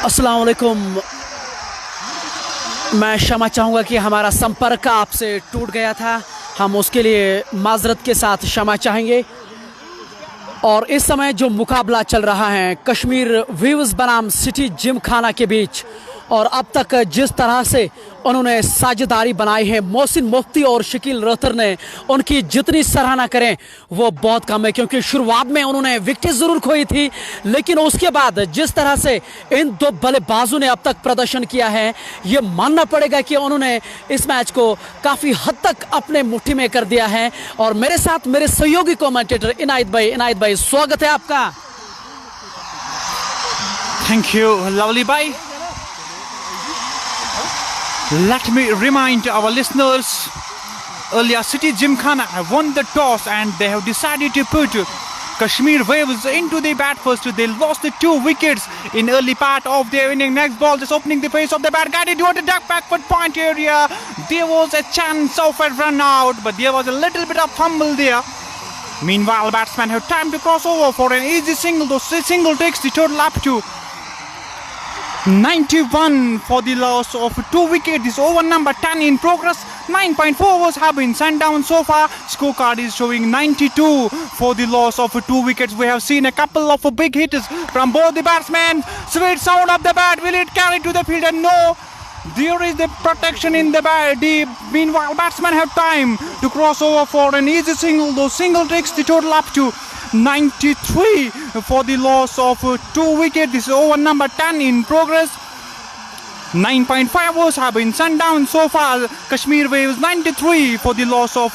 अस्सलाम वालेकुम। मैं क्षमा चाहूँगा कि हमारा संपर्क आपसे टूट गया था, हम उसके लिए माजरत के साथ क्षमा चाहेंगे। और इस समय जो मुकाबला चल रहा है कश्मीर वेव्स बनाम सिटी जिमखाना के बीच, और अब तक जिस तरह से उन्होंने साझेदारी बनाई है मोहसिन मुफ्ती और शकील रोथर ने, उनकी जितनी सराहना करें वो बहुत कम है। क्योंकि शुरुआत में उन्होंने विकेट ज़रूर खोई थी, लेकिन उसके बाद जिस तरह से इन दो बल्लेबाजों ने अब तक प्रदर्शन किया है, ये मानना पड़ेगा कि उन्होंने इस मैच को काफ़ी हद तक अपने मुट्ठी में कर दिया है। और मेरे साथ मेरे सहयोगी कमेंटेटर इनायत भाई, स्वागत है आपका। थैंक यू लवली भाई। Let me remind our listeners, earlier City Gymkhana have won the toss and they have decided to put Kashmir Waves into the bat first. They lost the 2 wickets in early part of their inning. Next ball just opening the face of the bat, guided toward the duck backward point area. There was a chance of a run out, but there was a little bit of fumble there. Meanwhile, batsmen have time to cross over for an easy single. Those single takes the total up to 91 for the loss of 2 wickets. This over number 10 in progress. 9.4 overs have been sent down so far. Scorecard is showing 92 for the loss of 2 wickets. We have seen a couple of big hits from both the batsmen. Sweet sound of the bat. Will it carry to the fielder? No. There is the protection in the bat. Meanwhile, batsmen have time to cross over for an easy single. Those single takes the total up to 93 for the loss of 2 wickets. This is over number 10 in progress. 9.5 overs have been sent down so far. Kashmir Waves 93 for the loss of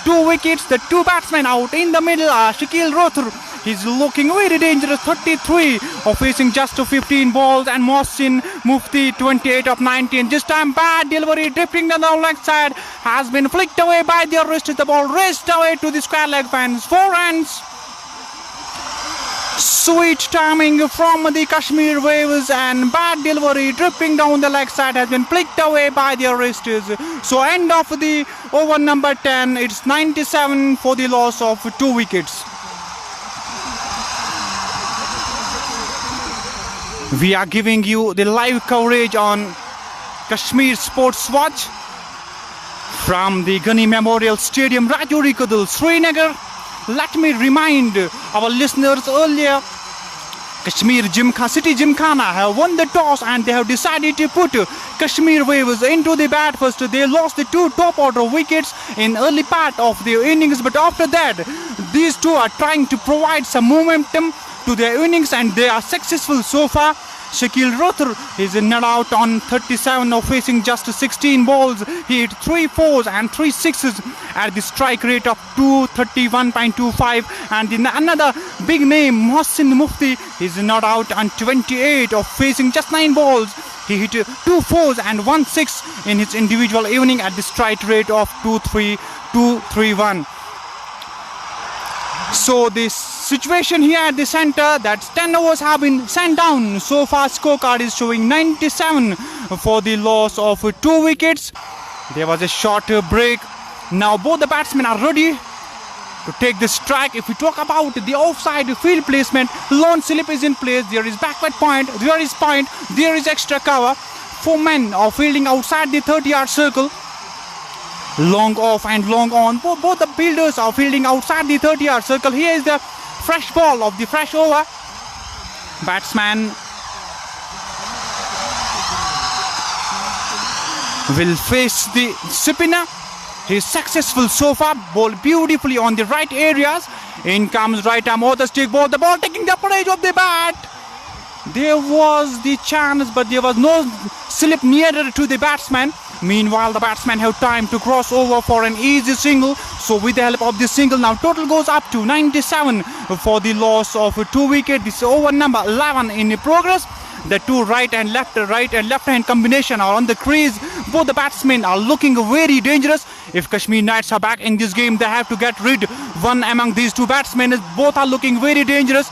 2 wickets. The 2 batsmen out in the middle are Shakil Rothar. He's looking very dangerous, 33 of facing just 15 balls, and Mohsin Mufti 28 of 19. This time bad delivery, drifting down the leg side, has been flicked away by the wrist. The ball raced away to the square leg fence. 4 runs. Sweet timing from the Kashmir Waves, and bad delivery dripping down the leg side has been flicked away by their wrists. So end of the over number 10, it's 97 for the loss of 2 wickets. We are giving you the live coverage on Kashmir Sports Watch from the Ghani Memorial Stadium, Rajouri Kadal, Srinagar. Let me remind our listeners earlier, Kashmir City Gymkhana have won the toss and they have decided to put Kashmir Waves into the bat first. They lost the 2 top order wickets in early part of their innings, but after that these 2 are trying to provide some momentum to their innings and they are successful so far. Shakil Rothar is not out on 37 of facing just 16 balls. He hit 3 4s and 3 6s at the strike rate of 231.25. And in another big name, Mohsin Mufti, is not out on 28 of facing just 9 balls. He hit 2 4s and 1 6 in his individual evening at the strike rate of 231. So this situation here at the center, that 10 overs have been sent down. So far scorecard is showing 97 for the loss of 2 wickets. There was a short break. Now both the batsmen are ready to take the strike. If we talk about the offside field placement, lone slip is in place. There is backward point, there is point, there is extra cover. 4 men are fielding outside the 30-yard circle. Long off and long on. Both the fielders are fielding outside the 30-yard circle. Here is the fresh ball of the fresh over. Batsman will face the spinner. He is successful so far. Ball beautifully on the right areas. In comes right arm over the stick ball. The ball taking the upper edge of the bat. There was the chance, but there was no slip nearer to the batsman. Meanwhile, the batsmen have time to cross over for an easy single. So with the help of this single, now total goes up to 97 for the loss of 2 wickets. This is over number 11 in progress. The 2 right and left hand combination are on the crease. Both the batsmen are looking very dangerous. If Kashmir Knights are back in this game, they have to get rid one among these 2 batsmen. Both are looking very dangerous.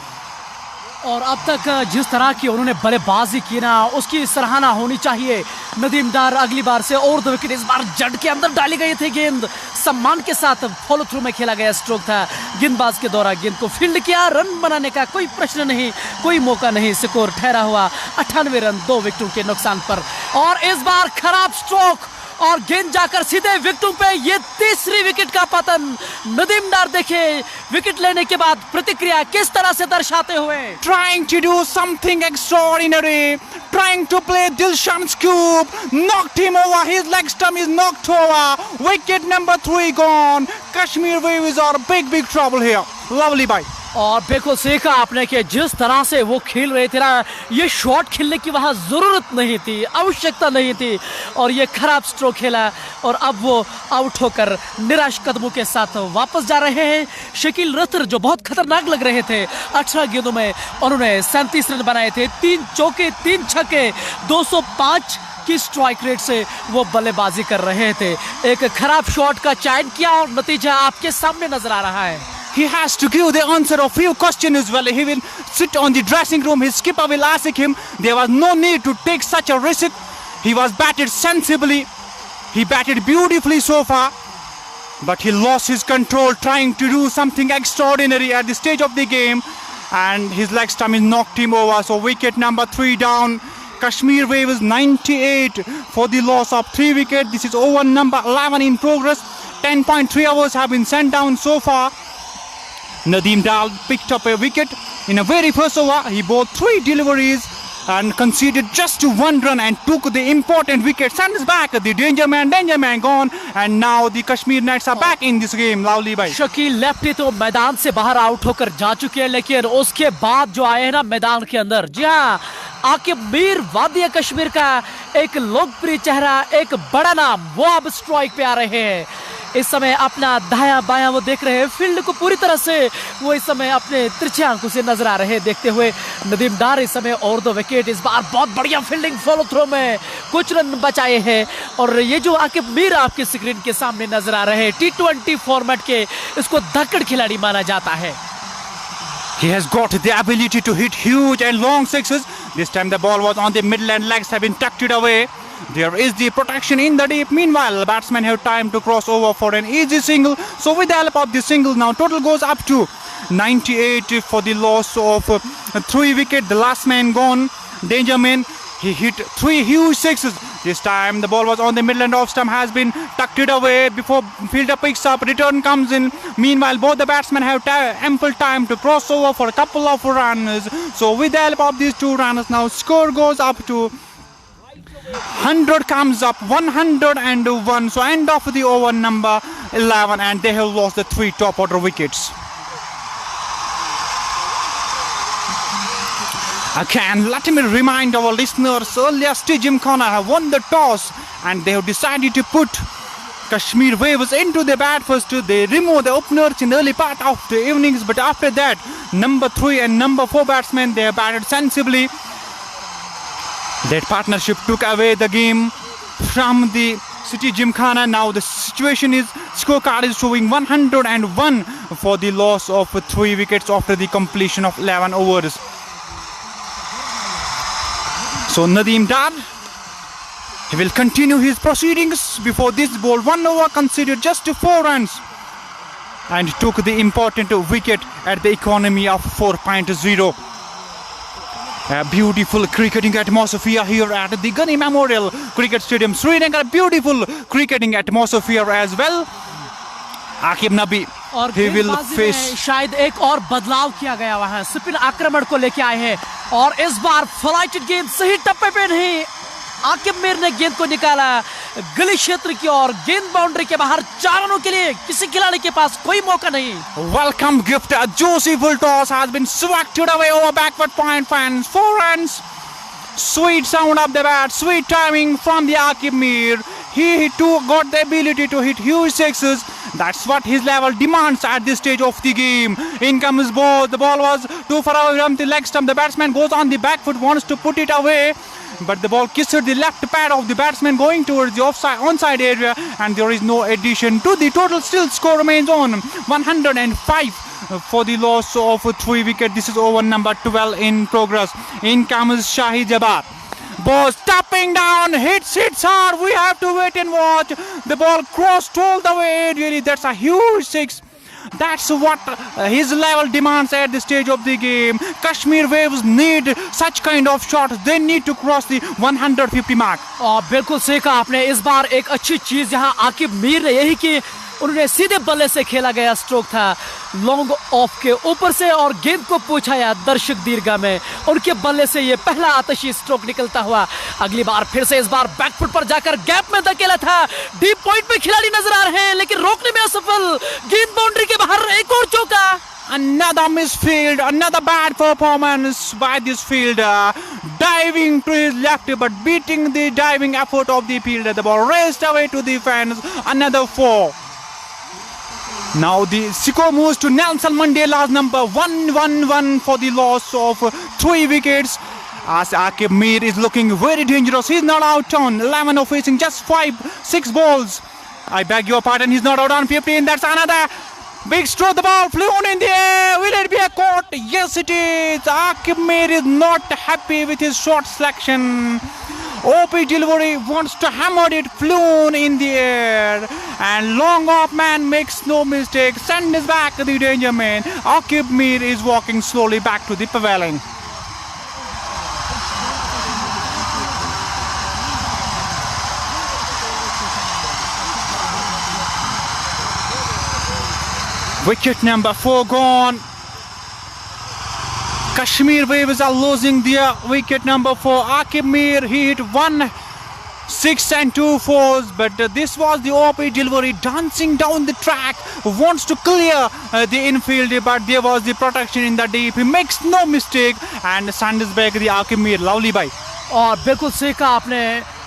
और अब तक जिस तरह की उन्होंने बल्लेबाजी की ना, उसकी सराहना होनी चाहिए। नदीम डार अगली बार से और 2 विकेट इस बार जड़ के अंदर डाली गई थी गेंद। सम्मान के साथ फॉलो थ्रू में खेला गया स्ट्रोक था। गेंदबाज के द्वारा गेंद को फील्ड किया, रन बनाने का कोई प्रश्न नहीं, कोई मौका नहीं। स्कोर ठहरा हुआ 98 रन 2 विकेटों के नुकसान पर। और इस बार खराब स्ट्रोक और गेंद जाकर सीधे विकेटों पे, ये तीसरी विकेट का पतन। नदीम डार देखे विकेट लेने के बाद प्रतिक्रिया किस तरह से दर्शाते हुए। Trying to do something extraordinary, trying to play Dilshan Scoop, knocked him over, his leg stump is knocked over, wicket number 3 gone. Kashmir Waves are big trouble here. Lovely bye. और बिल्कुल सीखा आपने कि जिस तरह से वो खेल रहे थे ना, ये शॉट खेलने की वहाँ ज़रूरत नहीं थी, आवश्यकता नहीं थी, और ये खराब स्ट्रोक खेला और अब वो आउट होकर निराश कदमों के साथ वापस जा रहे हैं। शकील रथर जो बहुत खतरनाक लग रहे थे, 18 गेंदों में उन्होंने 37 रन बनाए थे, 3 चौके 3 छक्के, 205 की स्ट्राइक रेट से वो बल्लेबाजी कर रहे थे। एक खराब शॉट का चयन किया और नतीजा आपके सामने नजर आ रहा है। He has to give the answer of few questions as well. He will sit on the dressing room. His skipper will ask him. There was no need to take such a risk. He was batted sensibly. He batted beautifully so far. But he lost his control trying to do something extraordinary at the stage of the game. And his leg stump knocked him over. So wicket number 3 down. Kashmir Waves 98 for the loss of 3 wickets. This is over number 11 in progress. 10.3 overs have been sent down so far. Nadeem Dal picked up a wicket in a very first over. He bowled 3 deliveries and conceded just 1 run and took the important wicket. Sends back the danger man gone, and now the Kashmir Knights are back in this game. Lovely bhai. Shakeel lefty तो मैदान से बाहर out होकर जा चुके हैं, लेकिन उसके बाद जो आए हैं ना मैदान के अंदर, जी हाँ, आकिब मीर वादिया कश्मीर का एक लोकप्रिय चेहरा, एक बड़ा नाम, वो अब स्ट्राइक पे आ रहे हैं। इस समय अपना दाया बाया वो देख रहे हैं, फील्ड को पूरी तरह से वो इस समय अपने तिरछे आंखों से नजर आ रहे हैं देखते हुए। नदीम डार इस समय और 2 विकेट, इस बार बहुत बढ़िया फील्डिंग, फॉलो थ्रो में कुछ रन बचाए हैं। और ये जो आकिब मीर आपके स्क्रीन के सामने नजर आ रहे हैं, T20 फॉर्मेट के इसको धक्कड़ खिलाड़ी माना जाता है। He has got the ability to hit huge and long sixes. This time the ball was on the middle and legs have been tucked it away. There is the protection in the deep. Meanwhile, the batsmen have time to cross over for an easy single. So with the help of the single now, total goes up to 98 for the loss of 3 wickets. The last man gone, danger man. He hit 3 huge sixes. This time the ball was on the middle and off stump has been tucked it away before fielder picks up. Return comes in. Meanwhile, both the batsmen have ample time to cross over for a couple of runs. So with the help of these 2 runners now, score goes up to 100 comes up, 101. So end of the over number 11, and they have lost the 3 top order wickets. Again, let me remind our listeners, earlier Steve Gymkhana have won the toss and they have decided to put Kashmir Waves into the bat first. They remove the openers in the early part of the evenings, but after that, number 3 and number 4 batsmen, they have batted sensibly. That partnership took away the game from the City Gymkhana. Now the situation is, scorecard is showing 101 for the loss of 3 wickets after the completion of 11 overs. So Nadeem Dar, he will continue his proceedings. Before this ball, 1 over, considered just 4 runs and took the important wicket at the economy of 4.0. A beautiful cricketing atmosphere here at the Ghani Memorial Cricket Stadium, Srinagar. Beautiful cricketing atmosphere as well. Akib Nabi, और he will face. शायद एक और बदलाव किया गया वहाँ, spin आक्रमण को लेके आए हैं और इस बार फ्लाइटेड गेंद सही टप्पे पे नहीं, आकिब मीर ने गेंद को निकाला गली क्षेत्र की ओर, गेंद बाउंड्री के बाहर, 4 रनों के लिए किसी खिलाड़ी के पास कोई मौका नहीं। Welcome gift, a juicy full toss has been swacked away over backward point fans. 4 runs. Sweet sound of the bat, sweet timing from the Akib Mir. He too got the ability to hit huge sixes. That's what his level demands at this stage of the game. In comes ball. The ball was too far away from the leg stump. The batsman goes on the back foot, wants to put it away, but the ball kissed the left pad of the batsman going towards the onside area, and there is no addition to the total. Still score remains on 105 for the loss of 3 wickets. This is over number 12 in progress. In comes Shahid Jabbar. Ball tapping down, hits hard. We have to wait and watch. The ball crossed all the way. Really, that's a huge six. That's what his level demands at this stage of the game. Kashmir Waves need such kind of shots. They need to cross the 150 mark. और बिल्कुल सही कहा आपने। इस बार एक अच्छी चीज यहाँ आकिब मीर ने यही की, उन्होंने सीधे बल्ले से खेला गया स्ट्रोक था लॉन्ग ऑफ के ऊपर से और गेंद को पूछाया दर्शक दीर्घा में। उनके बल्ले से ये पहला आतशी स्ट्रोक निकलता हुआ। अगली बार फिर से इस बार बैकफुट पर जाकर गैप में धकेला था। डीप पॉइंट पे खिलाड़ी नजर आ रहे हैं लेकिन रोकने में असफल। गेंद बाउंड्री के बाहर, एक और चौका। Another misfield, another bad performance by this fielder. Diving to his left but beating the diving effort of the fielder. The ball raced away to the fans. Another 4. Now the score moves to Nelson Mandela's number 111 for the loss of 3 wickets. As Akib Mir is looking very dangerous. He's not out on 11 of facing just 6 balls. I beg your pardon, he's not out on 15. That's another big stroke. The ball flew in the air. Will it be a caught? Yes, it is. Akib Mir is not happy with his shot selection. OP delivery wants to hammer it, flew in the air, and long off man makes no mistake, sends back the danger man. Akib Mir is walking slowly back to the pavilion. Wicket number 4 gone. Kashmir Waves are losing their wicket number 4. Akib Mir, he hit 1 6 and 2 4s, but this was the OP delivery dancing down the track, wants to clear the infield, but there was the protection in the deep. He makes no mistake and sends back the Akib Mir. Lovely bye. और बिल्कुल सही कहा आपने।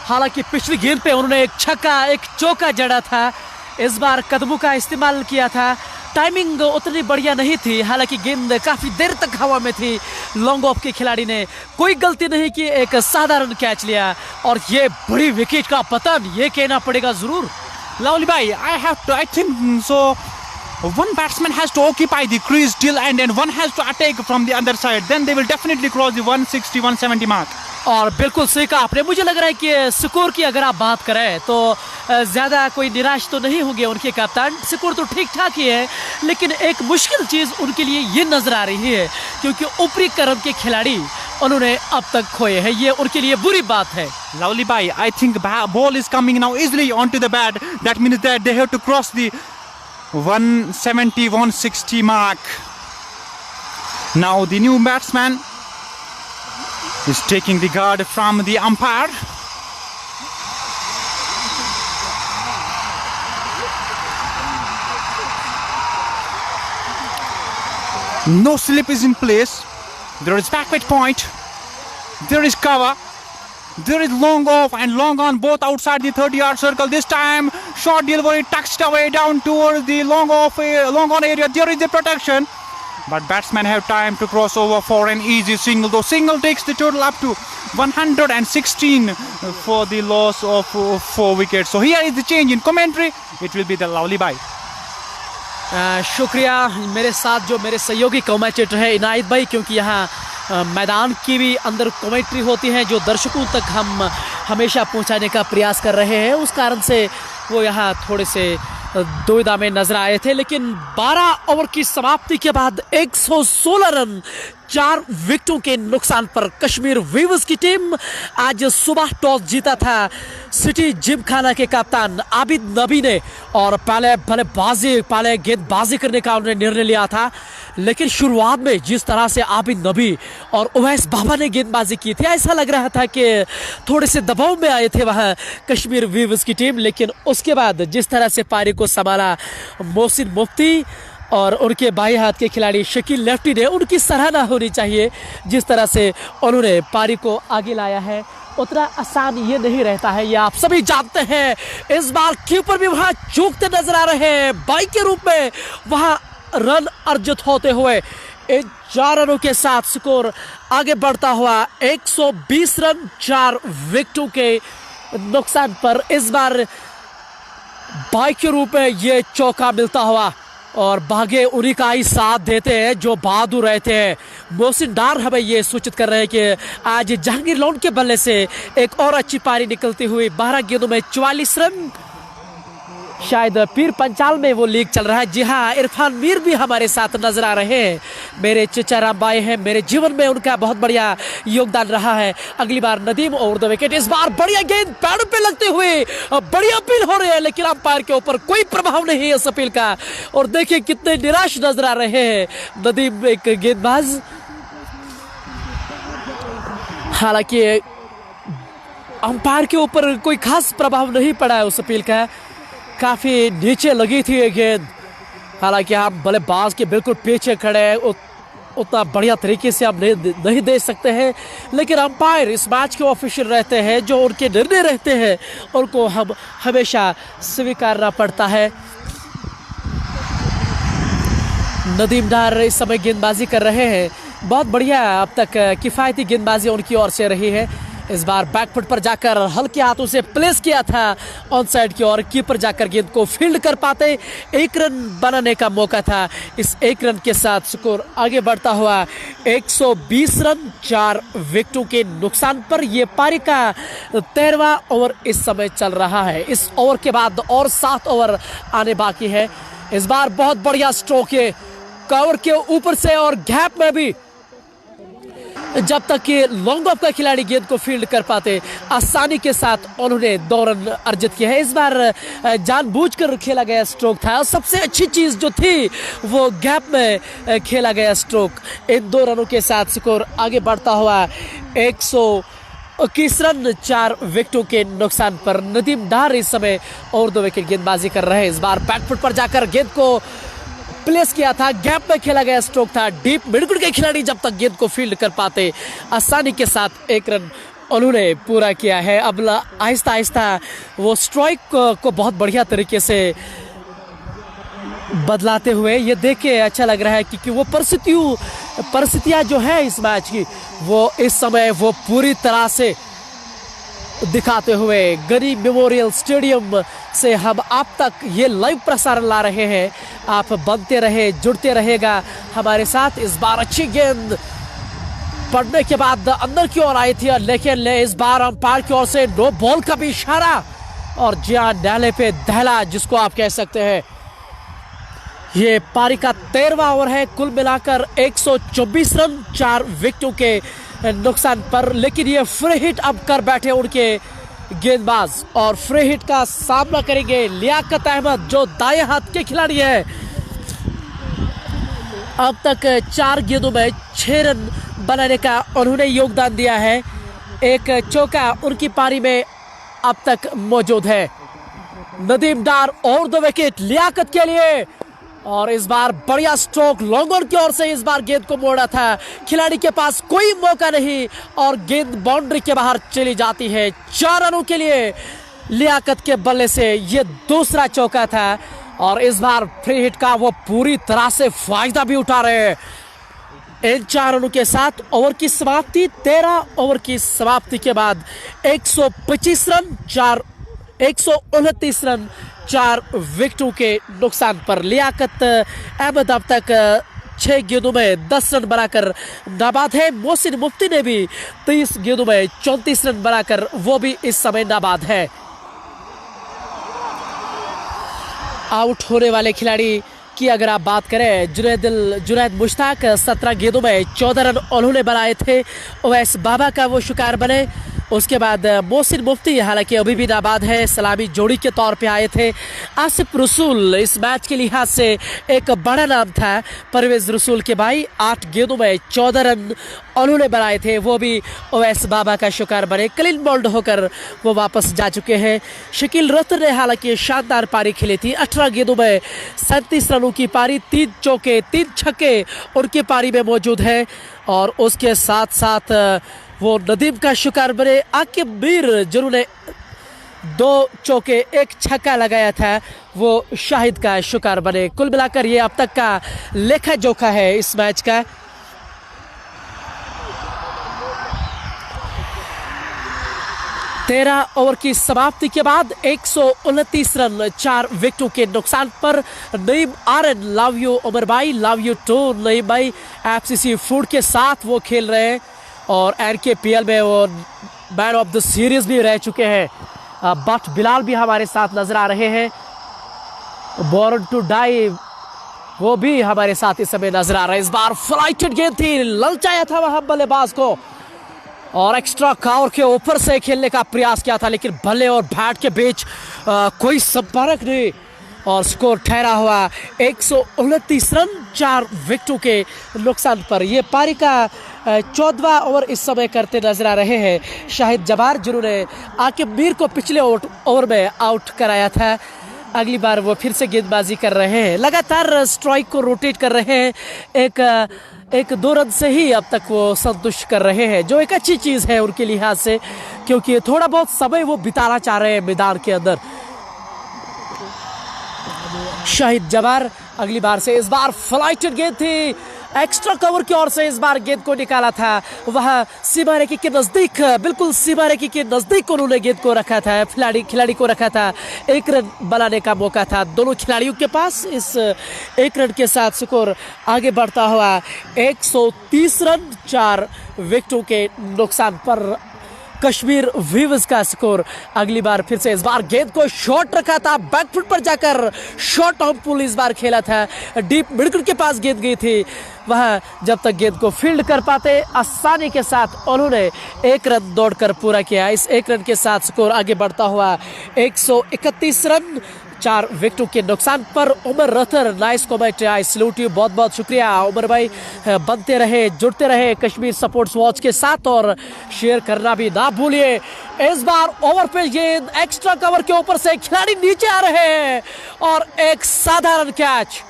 हालांकि पिछली गेंद पे उन्होंने एक छक्का एक चौका जड़ा था, इस बार कदमों का इस्तेमाल किया था। टाइमिंग उतनी बढ़िया नहीं थी, हालांकि गेंद काफी देर तक हवा में थी। लॉन्ग ऑफ के खिलाड़ी ने कोई गलती नहीं की, एक साधारण कैच लिया और ये बड़ी विकेट का पतन, ये कहना पड़ेगा जरूर। Lovely bye. I think so. One batsman has to occupy the crease till end and one has to attack from the other side. Then they will definitely cross the 160-170 mark. और बिल्कुल सही कहा आपने। मुझे लग रहा है कि स्कोर की अगर आप बात करें तो ज़्यादा कोई निराश तो नहीं होंगे उनके कप्तान। स्कोर तो ठीक ठाक ही है, लेकिन एक मुश्किल चीज़ उनके लिए ये नज़र आ रही है क्योंकि ऊपरी क्रम के खिलाड़ी उन्होंने अब तक खोए हैं, ये उनके लिए बुरी बात है। Lovely bye. I think ball is coming now easily onto the bat. That means that they have to cross the 170-160 mark. Now the new batsman is taking the guard from the umpire. No slip is in place. There is backward point. There is cover. There is long off and long on both outside the 30-yard circle. This time short delivery touched away down towards the long on area. There is the protection. But batsmen have time to cross over for an easy single. Though single takes the total up to 116 for the loss of 4 wickets. So here is the change in commentary. It will be the Lovely bye. शुक्रिया मेरे साथ जो मेरे सहयोगी commentator है इनायत भाई, क्योंकि यहाँ मैदान की भी अंदर कमेंट्री होती है जो दर्शकों तक हम हमेशा पहुँचाने का प्रयास कर रहे हैं, उस कारण से वो यहाँ थोड़े से दुविधा में नजर आए थे। लेकिन 12 ओवर की समाप्ति के बाद 116 रन 4 विकेटों के नुकसान पर कश्मीर वीवर्स की टीम आज सुबह टॉस जीता था सिटी जिमखाना के कप्तान आबिद नबी ने और पहले गेंदबाजी करने का उन्होंने निर्णय लिया था। लेकिन शुरुआत में जिस तरह से आबिद नबी और उवैस बाबा ने गेंदबाजी की थी, ऐसा लग रहा था कि थोड़े से दबाव में आए थे वहाँ कश्मीर वीवर्स की टीम। लेकिन उसके बाद जिस तरह से पारी को संभाला मोहसिन मुफ्ती और उनके बाएं हाथ के खिलाड़ी शकील लेफ्टी ने, उनकी सराहना होनी चाहिए। जिस तरह से उन्होंने पारी को आगे लाया है उतना आसान ये नहीं रहता है, ये आप सभी जानते हैं। इस बार कीपर भी वहाँ चूकते नजर आ रहे हैं, बाई के रूप में वहाँ रन अर्जित होते हुए 4 रनों के साथ स्कोर आगे बढ़ता हुआ 120 रन 4 विकेटों के नुकसान पर इस बार बाई के रूप में ये चौका मिलता हुआ और भागे उन्हीं का ही साथ देते हैं जो बहादुर रहते हैं। मोहसिन डार हमें ये सूचित कर रहे हैं कि आज जहांगीर लोन के बल्ले से एक और अच्छी पारी निकलती हुई 12 गेंदों में 44 रन। शायद पीर पंचाल में वो लीग चल रहा है। जी हाँ, इरफान मीर भी हमारे साथ नजर आ रहे हैं। मेरे चचा राम भाई हैं, मेरे जीवन में उनका बहुत बढ़िया योगदान रहा है। अगली बार नदीम ओवर द विकेट। इस बार बढ़िया गेंद पैरों पे लगते हुए बढ़िया अपील हो रही है, लेकिन अंपायर के ऊपर कोई प्रभाव नहीं है इस अपील का। और देखिए कितने निराश नजर आ रहे हैं नदीम एक गेंदबाज। हालांकि अंपायर के ऊपर कोई खास प्रभाव नहीं पड़ा है उस अपील का। काफ़ी नीचे लगी थी ये गेंद। हालांकि आप बल्लेबाज के बिल्कुल पीछे खड़े हैं, उतना बढ़िया तरीके से आप नहीं दे सकते हैं, लेकिन अंपायर इस मैच के ऑफिशियल रहते हैं। जो उनके निर्णय रहते हैं उनको हम हमेशा स्वीकारना पड़ता है। नदीम डार इस समय गेंदबाजी कर रहे हैं, बहुत बढ़िया। अब तक किफ़ायती गेंदबाजी उनकी ओर से रही है। इस बार बैकफुट पर जाकर हल्के हाथों से प्लेस किया था ऑन साइड की ओर। कीपर जाकर गेंद को फील्ड कर पाते, 1 रन बनाने का मौका था। इस 1 रन के साथ स्कोर आगे बढ़ता हुआ 120 रन 4 विकेटों के नुकसान पर। यह पारी का 13वां ओवर इस समय चल रहा है। इस ओवर के बाद और 7 ओवर आने बाकी है। इस बार बहुत बढ़िया स्ट्रोक है कवर के ऊपर से और गैप में भी। जब तक कि लॉन्ग ऑफ का खिलाड़ी गेंद को फील्ड कर पाते, आसानी के साथ उन्होंने 2 रन अर्जित किए हैं। इस बार जानबूझकर खेला गया स्ट्रोक था। सबसे अच्छी चीज़ जो थी वो गैप में खेला गया स्ट्रोक। इन 2 रनों के साथ स्कोर आगे बढ़ता हुआ 121 रन 4 विकेटों के नुकसान पर। नदीम डार इस समय और 2 विकेट गेंदबाजी कर रहे हैं। इस बार बैकफुट पर जाकर गेंद को प्लेस किया था, गैप में खेला गया स्ट्रोक था। डीप मिडविकेट के खिलाड़ी जब तक गेंद को फील्ड कर पाते, आसानी के साथ 1 रन उन्होंने पूरा किया है। अब आहिस्ता आहिस्ता वो स्ट्राइक को बहुत बढ़िया तरीके से बदलाते हुए ये देख के अच्छा लग रहा है क्योंकि वो परिस्थितियाँ जो है इस मैच की, वो इस समय वो पूरी तरह से दिखाते हुए गनी मेमोरियल स्टेडियम से हम आप तक ये लाइव प्रसारण ला रहे हैं। आप बनते रहे, जुड़ते रहेगा हमारे साथ। इस बार अच्छी गेंद पड़ने के बाद अंदर की ओर आई थी, लेकिन इस बार अंपायर की ओर से नो बॉल का भी इशारा और जियान डाले पे दहला जिसको आप कह सकते हैं। ये पारी का 13वां ओवर है। कुल मिलाकर 124 रन 4 विकेटों के नुकसान पर। लेकिन ये फ्री हिट अब कर बैठे उनके गेंदबाज और फ्री हिट का सामना करेंगे लियाकत अहमद जो दाएं हाथ के खिलाड़ी है। अब तक 4 गेंदों में 6 रन बनाने का उन्होंने योगदान दिया है। एक चौका उनकी पारी में अब तक मौजूद है। नदीम डार और 2 विकेट लियाकत के लिए और इस बार बढ़िया स्ट्रोक लॉन्ग ऑन की ओर से इस बार गेंद को मोड़ा था। खिलाड़ी के पास कोई मौका नहीं और गेंद बाउंड्री के बाहर चली जाती है। 4 रनों के लिए लियाकत के बल्ले से ये दूसरा चौका था और इस बार फ्री हिट का वो पूरी तरह से फायदा भी उठा रहे हैं। इन 4 रनों के साथ ओवर की समाप्ति। 13 ओवर की समाप्ति के बाद 125 रन 129 रन 4 विकेटों के नुकसान पर। लियाकत अहमद अब तक 6 गेंदों में 10 रन बनाकर नाबाद है। मोहसिन मुफ्ती ने भी 30 गेंदों में 34 रन बनाकर वो भी इस समय नाबाद है। आउट होने वाले खिलाड़ी की अगर आप बात करें, जुनैद मुश्ताक 17 गेंदों में 14 रन उन्होंने बनाए थे। ओवैस बाबा का वो शिकार बने। उसके बाद मोहसिन मुफ्ती हालांकि अभी भी नाबाद है, सलामी जोड़ी के तौर पे आए थे। आसिफ रसूल इस मैच के लिहाज से एक बड़ा नाम था। परवेज रसूल के भाई 8 गेंदों में 14 रन उन्होंने बनाए थे, वो भी ओवैस बाबा का शिकार बने। क्लीन बोल्ड होकर वो वापस जा चुके हैं। शकील रतन ने हालांकि शानदार पारी खेली थी। 18 गेंदों में 37 रनों की पारी, 3 चौके 3 छक्के उनकी पारी में मौजूद है। और उसके साथ साथ वो नदीम का शिकार बने। आकिब मीर जिन्होंने 2 चौके 1 छक्का लगाया था, वो शाहिद का शिकार बने। कुल मिलाकर ये अब तक का लेखा जोखा है इस मैच का। 13 ओवर की समाप्ति के बाद 129 रन 4 विकेटों के नुकसान पर नईम आरन, लव यू उमर भाई, लव यू टू नईम भाई, एफसीसी फूड के साथ वो खेल रहे हैं और एनकेपीएल में वो मैन ऑफ द सीरीज भी रह चुके हैं। बट बिलाल भी हमारे साथ नजर आ रहे हैं, बोर्न टू डाई वो भी हमारे साथ इस समय नजर आ रहे हैं। इस बार फ्लाइटेड गेंद थी, ललचाया था वहां बल्लेबाज को और एक्स्ट्रा कवर के ऊपर से खेलने का प्रयास किया था, लेकिन बल्ले और बैट के बीच कोई संपर्क नहीं और स्कोर ठहरा हुआ 129 रन 4 विकेटों के नुकसान पर। ये पारी का 14वां ओवर इस समय करते नजर आ रहे हैं शाहिद जबार, जिन्होंने आकिब मीर को पिछले ओवर में आउट कराया था। अगली बार वो फिर से गेंदबाजी कर रहे हैं, लगातार स्ट्राइक को रोटेट कर रहे हैं, एक 2 रन से ही अब तक वो संतुष्ट कर रहे हैं, जो एक अच्छी चीज़ है उनके लिहाज से, क्योंकि थोड़ा बहुत समय वो बिताना चाह रहे हैं मैदान के अंदर। शाहिद जबार अगली बार से, इस बार फ्लाइटेड गेंद थी, एक्स्ट्रा कवर की ओर से इस बार गेंद को निकाला था, वह सीमा रेखा के नजदीक, बिल्कुल सीमा रेखा के नजदीक उन्होंने गेंद को रखा था, खिलाड़ी को रखा था। 1 रन बनाने का मौका था दोनों खिलाड़ियों के पास। इस 1 रन के साथ स्कोर आगे बढ़ता हुआ 130 रन 4 विकेटों के नुकसान पर कश्मीर वीवर्स का स्कोर। अगली बार फिर से, इस बार गेंद को शॉट रखा था, बैकफुट पर जाकर शॉट ऑन पुल इस बार खेला था, डीप मिडविकेट के पास गेंद गई थी, वह जब तक गेंद को फील्ड कर पाते आसानी के साथ उन्होंने 1 रन दौड़कर पूरा किया। इस 1 रन के साथ स्कोर आगे बढ़ता हुआ 131 रन 4 विकेटों के नुकसान पर। Umar Rather, nice comment, I salute you, बहुत बहुत शुक्रिया उमर भाई। बनते रहे, जुड़ते रहे कश्मीर सपोर्ट्स वॉच के साथ और शेयर करना भी ना भूलिए। इस बार ओवर पे गेंद एक्स्ट्रा कवर के ऊपर से खिलाड़ी नीचे आ रहे हैं और एक साधारण कैच,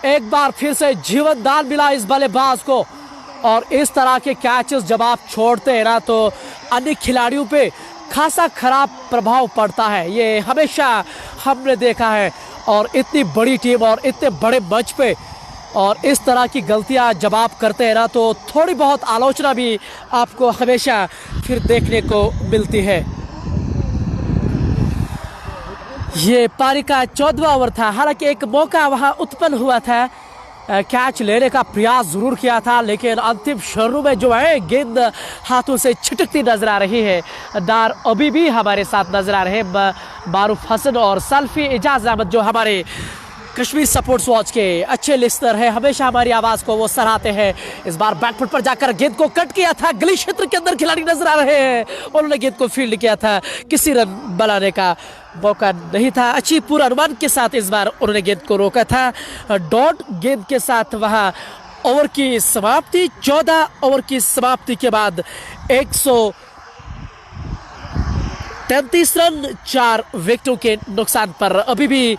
एक बार फिर से जीवन दान मिला इस बल्लेबाज को। और इस तरह के कैचेस जब आप छोड़ते हैं ना तो अन्य खिलाड़ियों पे खासा खराब प्रभाव पड़ता है, ये हमेशा हमने देखा है। और इतनी बड़ी टीम और इतने बड़े मंच पे और इस तरह की गलतियां जब आप करते हैं ना तो थोड़ी बहुत आलोचना भी आपको हमेशा फिर देखने को मिलती है। ये पारी का 14वां ओवर था, हालांकि एक मौका वहां उत्पन्न हुआ था, कैच लेने का प्रयास जरूर किया था, लेकिन अंतिम क्षणों में जो है गेंद हाथों से छिटकती नजर आ रही है। दार अभी भी हमारे साथ नजर आ रहे हैं, मारूफ हसन और सल्फी एजाज अहमद, जो हमारे कश्मीर सपोर्ट्स वॉच के अच्छे लिस्टर है, हमेशा हमारी आवाज़ को वो सराहते हैं। इस बार बैकफुट पर जाकर गेंद को कट किया था, गली क्षेत्र के अंदर खिलाड़ी नजर आ रहे हैं, उन्होंने गेंद को फील्ड किया था, किसी रन बनाने का मौका नहीं था। अच्छी पूर्वानुमान के साथ इस बार उन्होंने गेंद को रोका था। डॉट गेंद के साथ वहाँ ओवर की समाप्ति, 14 ओवर की समाप्ति के बाद 133 रन 4 विकेटों के नुकसान पर। अभी भी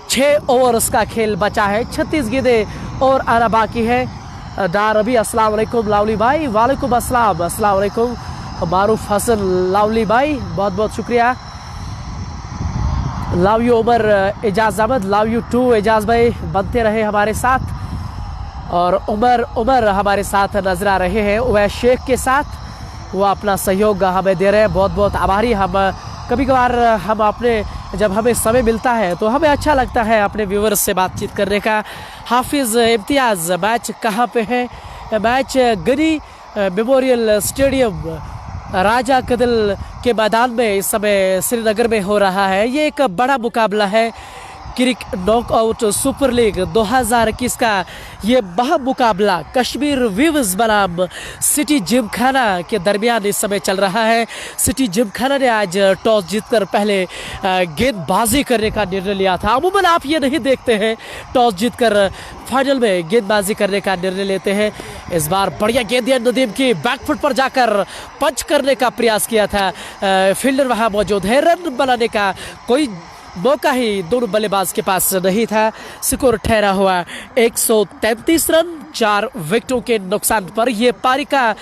6 ओवर्स का खेल बचा है, 36 गेंदें और आना बाकी है। दार अभी, अस्सलाम वालेकुम लावली भाई, वालेकुम अस्सलाम, अस्सलाम वालेकुम मारूफ हसन लावली भाई, बहुत बहुत शुक्रिया। Love you Umar Ejaz Ahmad, love you too Ejaz भाई, बनते रहे हमारे साथ। और उमर हमारे साथ नजर आ रहे हैं उवैस शेख के साथ, वो अपना सहयोग हमें दे रहे हैं, बहुत बहुत आभारी। हम कभी कभार हम अपने जब हमें समय मिलता है तो हमें अच्छा लगता है अपने व्यूवर्स से बातचीत करने का। हाफिज़ इम्तियाज़, मैच कहाँ पे है? मैच गनी मेमोरियल स्टेडियम राजा कदल के मैदान में इस समय श्रीनगर में हो रहा है। ये एक बड़ा मुकाबला है, क्रिकेट नॉकआउट सुपर लीग 2021 का ये महामुकाबला कश्मीर वीवर्स बनाम सिटी जिमखाना के दरमियान इस समय चल रहा है। सिटी जिमखाना ने आज टॉस जीतकर पहले गेंदबाजी करने का निर्णय लिया था। अमूमन आप ये नहीं देखते हैं टॉस जीतकर फाइनल में गेंदबाजी करने का निर्णय लेते हैं। इस बार बढ़िया गेंद नदीम की बैकफुट पर जाकर पंच करने का प्रयास किया था, फील्डर वहाँ मौजूद है, रन बनाने का कोई मौका ही दोनों बल्लेबाज के पास नहीं था। स्कोर ठहरा हुआ 133 रन 4 विकेटों के नुकसान पर। यह पारी का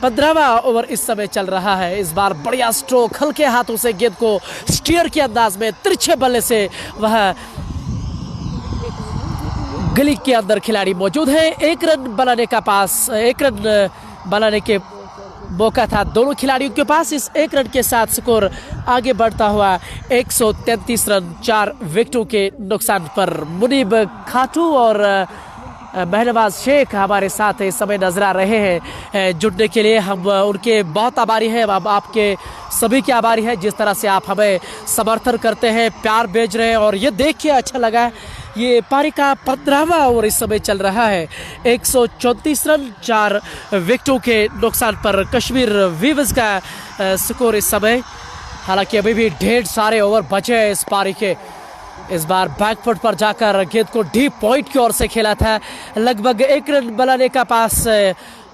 15वां ओवर इस समय चल रहा है। इस बार बढ़िया स्ट्रोक, हल्के हाथों से गेंद को स्टीयर के अंदाज में तिरछे बल्ले से वह गली के अंदर खिलाड़ी मौजूद है। 1 रन बनाने का पास, 1 रन बनाने के मौका था दोनों खिलाड़ियों के पास। इस 1 रन के साथ स्कोर आगे बढ़ता हुआ 133 रन 4 विकेटों के नुकसान पर। मुनीब खाटू और महनवाज शेख हमारे साथ इस समय नजर आ रहे हैं जुड़ने के लिए। हम उनके बहुत आभारी हैं, अब आपके सभी के आभारी हैं जिस तरह से आप हमें समर्थन करते हैं, प्यार भेज रहे हैं। और ये देख के अच्छा लगा, ये पारी का 15वां ओवर इस समय चल रहा है। 134 रन 4 विकेटों के नुकसान पर कश्मीर वीवर्स का स्कोर इस समय। हालांकि अभी भी ढेर सारे ओवर बचे हैं इस पारी के। इस बार बैकफुट पर जाकर गेंद को डीप पॉइंट की ओर से खेला था। लगभग 1 रन बनाने का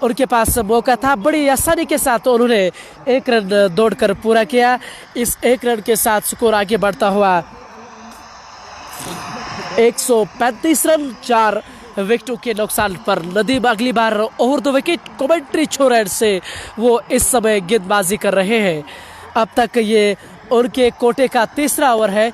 उनके पास मौका था। बड़ी आसानी के साथ उन्होंने 1 रन दौड़कर पूरा किया। इस 1 रन के साथ स्कोर आगे बढ़ता हुआ 135 रन 4 विकेटों के नुकसान पर। नदीम अगली बार ओवर 2 विकेट कमेंट्री छोड़ से वो इस समय गेंदबाजी कर रहे हैं। अब तक ये उनके कोटे का 3रा ओवर है।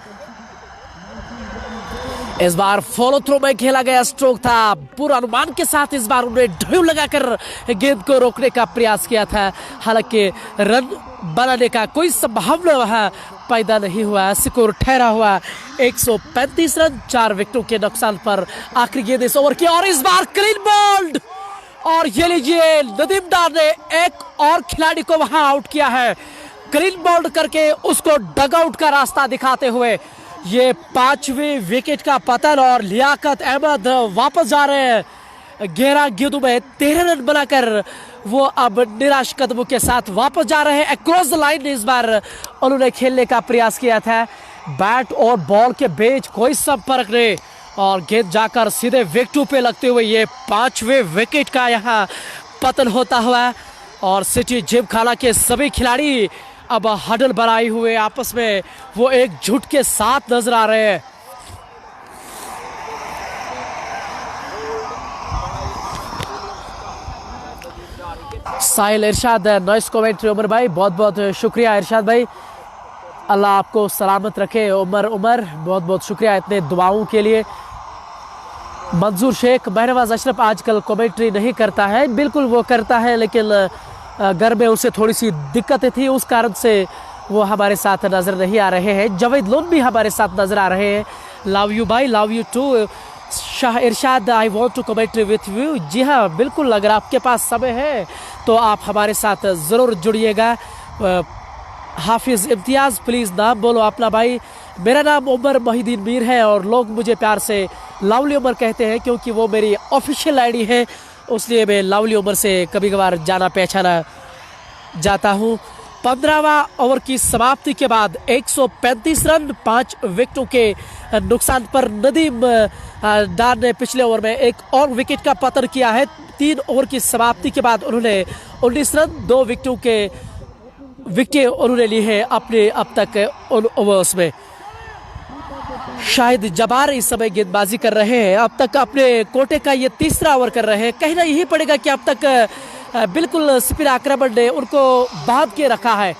इस बार फॉलो थ्रो में खेला गया स्ट्रोक था। पूरा अनुमान के साथ इस बार उन्होंने ढेउ लगाकर गेंद को रोकने का प्रयास किया था। हालांकि रन बनाने का कोई संभावना वहां पैदा नहीं हुआ। स्कोर ठहरा हुआ 135 रन 4 विकेटों के नुकसान पर। आखिरी गेंद इस ओवर की और इस बार क्लीन बोल्ड। और ये लीजिए, नदीम डार ने एक और खिलाड़ी को वहां आउट किया है। क्लीन बोल्ड करके उसको डगआउट का रास्ता दिखाते हुए ये 5वें विकेट का पतन। और लियाकत अहमद वापस जा रहे हैं 11 गेंदों में 13 रन बनाकर। वो अब निराश कदमों के साथ वापस जा रहे हैं। अक्रॉस द लाइन इस बार उन्होंने खेलने का प्रयास किया था। बैट और बॉल के बीच कोई संपर्क नहीं और गेंद जाकर सीधे विकेटों पे लगते हुए ये 5वें विकेट का यहाँ पतन होता हुआ। और सिटी जिमखाना के सभी खिलाड़ी अब हडल बनाए हुए आपस में वो एकजुट के साथ नजर आ रहे हैं। साहिल इरशाद नॉइस कमेंट्री। उमर भाई बहुत बहुत शुक्रिया। इरशाद भाई अल्लाह आपको सलामत रखे। उमर बहुत बहुत शुक्रिया इतने दुआओं के लिए। मंजूर शेख महनवाज अशरफ आजकल कमेंट्री नहीं करता है। बिल्कुल वो करता है, लेकिन घर में उसे थोड़ी सी दिक्कतें थी, उस कारण से वो हमारे साथ नजर नहीं आ रहे हैं। जावेद लोन भी हमारे साथ नजर आ रहे हैं। लव यू भाई, love you too. Shah Irshad I want to commentary with you. जी हाँ बिल्कुल, अगर आपके पास समय है तो आप हमारे साथ ज़रूर जुड़िएगा। हाफिज़ इम्तियाज़ प्लीज़ नाम बोलो अपना भाई। मेरा नाम उमर मोहिद्दीन मीर है और लोग मुझे प्यार से लवली उमर कहते हैं क्योंकि वो मेरी ऑफिशियल आईडी है, उसलिए मैं लवली उमर से कभी कभार जाना पहचाना जाता हूँ। 15वां ओवर की समाप्ति के बाद 135 रन 5 विकेटों के नुकसान पर नदीम डार ने पिछले ओवर में एक और विकेट का पतन किया है। 3 ओवर की समाप्ति के बाद उन्होंने 19 रन 2 विकेटों के विकेट उन्होंने ली है अपने अब तक उन ओवर्स में। शाहिद जबार इस समय गेंदबाजी कर रहे हैं। अब तक अपने कोटे का ये 3रा ओवर कर रहे हैं। कहना यही पड़ेगा कि अब तक बिल्कुल स्पिन आक्रमण ने उनको बांध के रखा है।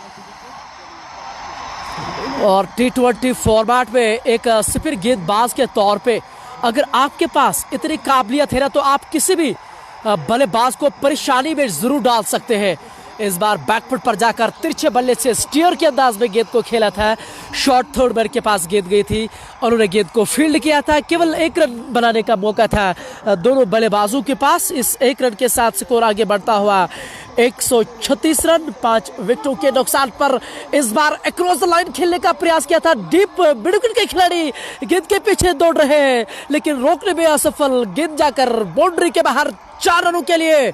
और T20 फॉर्मेट में एक स्पिन गेंदबाज के तौर पे अगर आपके पास इतनी काबिलियत है ना, तो आप किसी भी बल्लेबाज को परेशानी में जरूर डाल सकते हैं। इस बार बैकफुट पर जाकर तिरछे बल्ले से स्टीयर के अंदाज में गेंद को खेला था। शॉर्ट थर्ड मैन के पास गेंद गई थी, उन्होंने गेंद को फील्ड किया था। केवल 1 रन बनाने का मौका था दोनों बल्लेबाजों के पास। इस 1 रन के साथ स्कोर आगे बढ़ता हुआ 136 रन 5 विकेटों के नुकसान पर। इस बार अक्रॉस द लाइन खेलने का प्रयास किया था। डीप मिडविकेट के खिलाड़ी गेंद के पीछे दौड़ रहे हैं लेकिन रोकने में असफल। गेंद जाकर बाउंड्री के बाहर 4 रनों के लिए।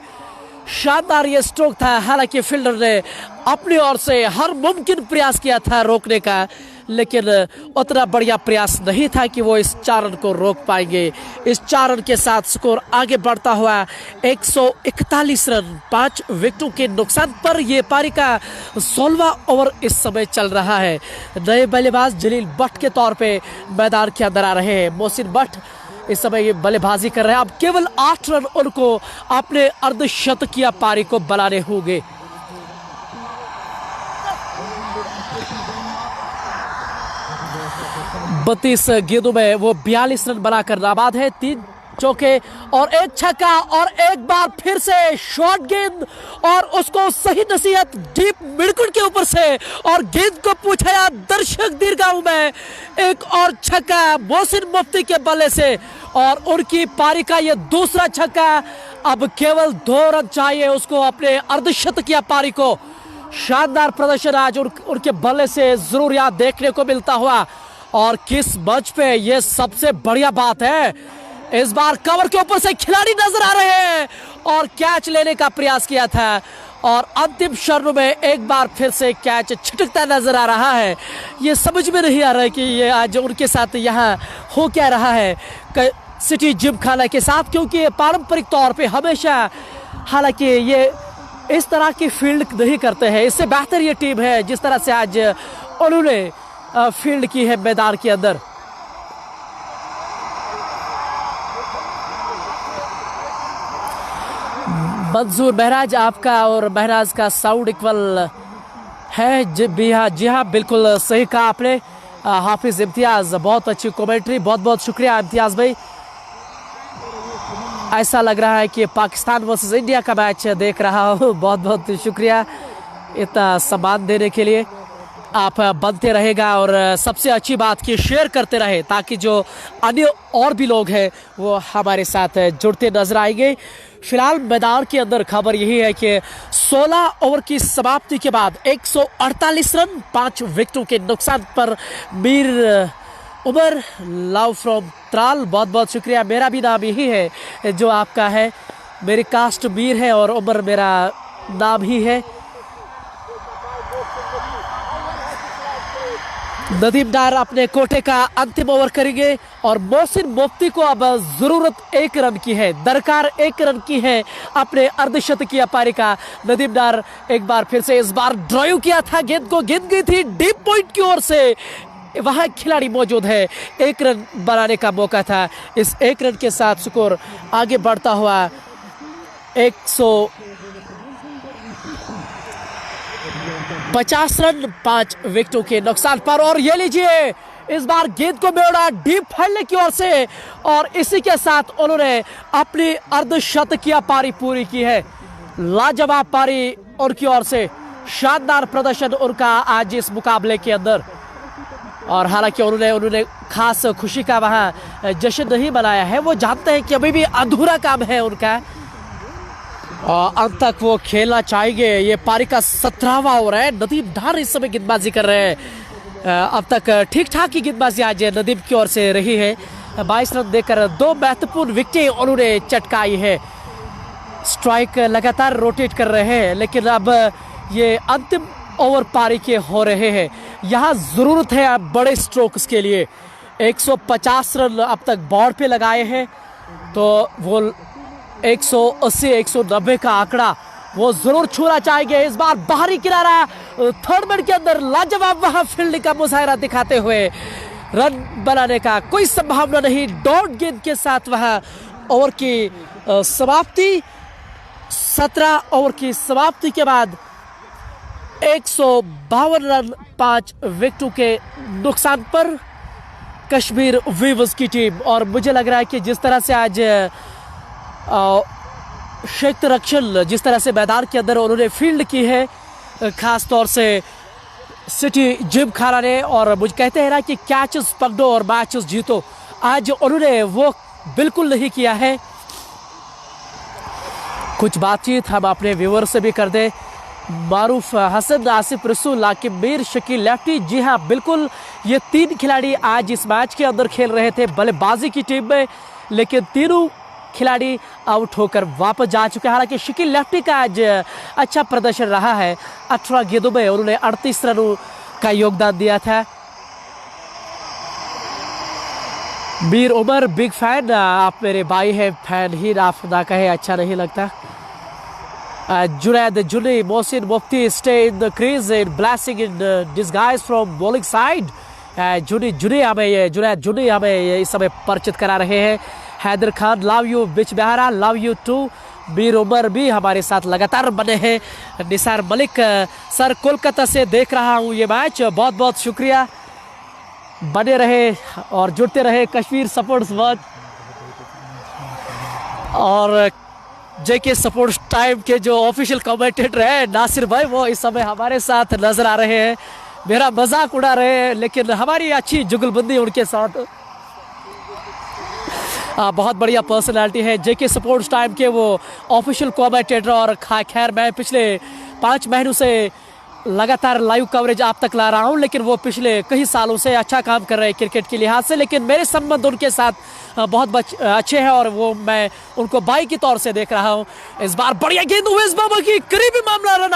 शानदार ये स्ट्रोक था। हालांकि फील्डर ने अपनी ओर से हर मुमकिन प्रयास किया था रोकने का, लेकिन उतना बढ़िया प्रयास नहीं था कि वो इस 4 रन को रोक पाएंगे। इस 4 रन के साथ स्कोर आगे बढ़ता हुआ 141 रन 5 विकेटों के नुकसान पर। यह पारी का 16वां ओवर इस समय चल रहा है। नए बल्लेबाज जलील भट्ट के तौर पे मैदान के अंदर आ रहे हैं। मोहसिन भट्ट इस समय ये बल्लेबाजी कर रहे हैं। अब केवल 8 रन उनको अपने अर्धशतकीय पारी को बनाने होंगे। बत्तीस गेंदों में वो 42 रन बनाकर नाबाद है। 3 चौके और एक छक्का और एक बार फिर से शॉर्ट गेंद और उसको सही नसीहत डीप मिडकुट के ऊपर से और गेंद को पूछाया दर्शक दीर्घाओं में। एक और छक्का मोहसिन मुफ्ती के बल्ले से और उनकी पारी का ये दूसरा छक्का। अब केवल 2 रन चाहिए उसको अपने अर्धशतकीय पारी को। शानदार प्रदर्शन आज उनके बल्ले से जरूर याद देखने को मिलता हुआ। और किस मंच पे ये सबसे बढ़िया बात है, इस बार कवर के ऊपर से खिलाड़ी नजर आ रहे हैं और कैच लेने का प्रयास किया था और अंतिम क्षण में एक बार फिर से कैच छिटकता नजर आ रहा है। ये समझ में नहीं आ रहा है कि ये आज उनके साथ यहाँ हो क्या रहा है सिटी जिमखाना के साथ, क्योंकि ये पारंपरिक तौर पे हमेशा, हालांकि ये इस तरह की फील्ड नहीं करते हैं, इससे बेहतर ये टीम है जिस तरह से आज उन्होंने फील्ड की है मैदान के अंदर। मंजूर महराज आपका और महराज का साउंड इक्वल है जी हाँ बिल्कुल सही कहा आपने। हाफिज इम्तियाज बहुत अच्छी कमेंट्री, बहुत बहुत शुक्रिया इम्तियाज भाई। ऐसा लग रहा है कि पाकिस्तान वर्सेस इंडिया का मैच देख रहा हूँ। बहुत बहुत शुक्रिया इतना सम्मान देने के लिए। आप बनते रहेगा और सबसे अच्छी बात कि शेयर करते रहे ताकि जो अन्य और भी लोग हैं वो हमारे साथ जुड़ते नजर आएंगे। फिलहाल मैदान के अंदर खबर यही है कि 16 ओवर की समाप्ति के बाद 148 रन 5 विकेटों के नुकसान पर मीर उमर लव फ्रॉम त्राल, बहुत बहुत शुक्रिया। मेरा भी नाम यही है जो आपका है, मेरी कास्ट मीर है और उमर मेरा नाम ही है। नदीम डार अपने कोटे का अंतिम ओवर करेंगे और मोहसिन मुफ्ती को अब जरूरत 1 रन की है, दरकार 1 रन की है अपने अर्धशतकीय पारी का। नदीम डार एक बार फिर से इस बार ड्राइव किया था गेंद को, गेंद गई थी डीप पॉइंट की ओर से, वहां खिलाड़ी मौजूद है, 1 रन बनाने का मौका था। इस 1 रन के साथ स्कोर आगे बढ़ता हुआ 150 रन 5 विकेटों के नुकसान पर। और ये लीजिए इस बार गेंद को मोड़ा डीप फैलने की ओर से और इसी के साथ उन्होंने अपनी अर्धशतकीय पारी पूरी की है। लाजवाब पारी उनकी ओर से, शानदार प्रदर्शन उनका आज इस मुकाबले के अंदर। और हालांकि उन्होंने खास खुशी का वहां जश्न नहीं मनाया है, वो जानते हैं कि अभी भी अधूरा काम है उनका और अंत तक वो खेलना चाहेंगे। ये पारी का 17वां ओवर है। नदीम डार इस समय गेंदबाजी कर रहे हैं। अब तक ठीक ठाक ही गेंदबाजी आज नदीम की ओर से रही है। 22 रन देकर 2 महत्वपूर्ण विकेटें उन्होंने चटकाई है। स्ट्राइक लगातार रोटेट कर रहे हैं, लेकिन अब ये अंतिम ओवर पारी के हो रहे हैं। यहाँ जरूरत है अब बड़े स्ट्रोक्स के लिए। 150 रन अब तक बोर्ड पे लगाए हैं, तो वो 180-190 का आंकड़ा वो जरूर छूना चाहेंगे। इस बार बाहरी किनारा थर्ड मैन के अंदर लाजवाब वहां फील्डिंग का मुजाहरा दिखाते हुए रन बनाने का कोई संभावना नहीं। डॉट गेंद के साथ वहां ओवर की समाप्ति, 17 ओवर की समाप्ति के बाद 152 रन 5 विकेटों के नुकसान पर कश्मीर वीवर्स की टीम। और मुझे लग रहा है कि जिस तरह से आज शेख रक्षल जिस तरह से मैदान के अंदर उन्होंने फील्ड की है, खास तौर से सिटी जिमखाना ने, और मुझे कहते हैं ना कि कैचेस पकड़ो और मैचेस जीतो, आज उन्होंने वो बिल्कुल नहीं किया है। कुछ बातचीत हम अपने व्यूअर से भी कर दें। मारूफ हसन, आसिफ रसूल, लाकिब मीर, शकील लेफ्टी, जी हाँ बिल्कुल ये 3 खिलाड़ी आज इस मैच के अंदर खेल रहे थे बल्लेबाजी की टीम में, लेकिन तीनों खिलाड़ी आउट होकर वापस जा चुके हैं। हालांकि शकील लेफ्टी का आज अच्छा प्रदर्शन रहा है, 18 गेंदों में उन्होंने 38 रनों का योगदान दिया था। मीर उमर बिग फैन, आप मेरे भाई हैं, फैन ही आप ना कहे अच्छा नहीं लगता। Junaid Juni, Mohsin Mufti stay in the crease in blessing in disguise from bowling side. Juni हमें ये इस समय परिचित करा रहे हैं। Haider Khan, love you. बिच बिहारा, love you too. Mir Umar भी हमारे साथ लगातार बने हैं। निसार मलिक, सर कोलकाता से देख रहा हूँ ये मैच, बहुत बहुत शुक्रिया। बने रहे और जुड़ते रहे कश्मीर सपोर्ट्स वर्ड। और जेके सपोर्ट्स टाइम के जो ऑफिशियल कमेंटेटर है नासिर भाई, वो इस समय हमारे साथ नजर आ रहे हैं, मेरा मजाक उड़ा रहे हैं, लेकिन हमारी अच्छी जुगलबंदी उनके साथ। बहुत बढ़िया पर्सनालिटी है जेके सपोर्ट्स टाइम के वो ऑफिशियल कमेंटेटर। और खैर मैं पिछले 5 महीनों से लगातार लाइव कवरेज आप तक ला रहा हूं, लेकिन वो पिछले कई सालों से अच्छा काम कर रहे हैं क्रिकेट के लिहाज से, लेकिन मेरे संबंध उनके साथ बहुत अच्छे हैं और वो मैं उनको भाई के तौर से देख रहा हूं। इस बार बढ़िया गेंद उवैस बाबा की, करीबी मामला रन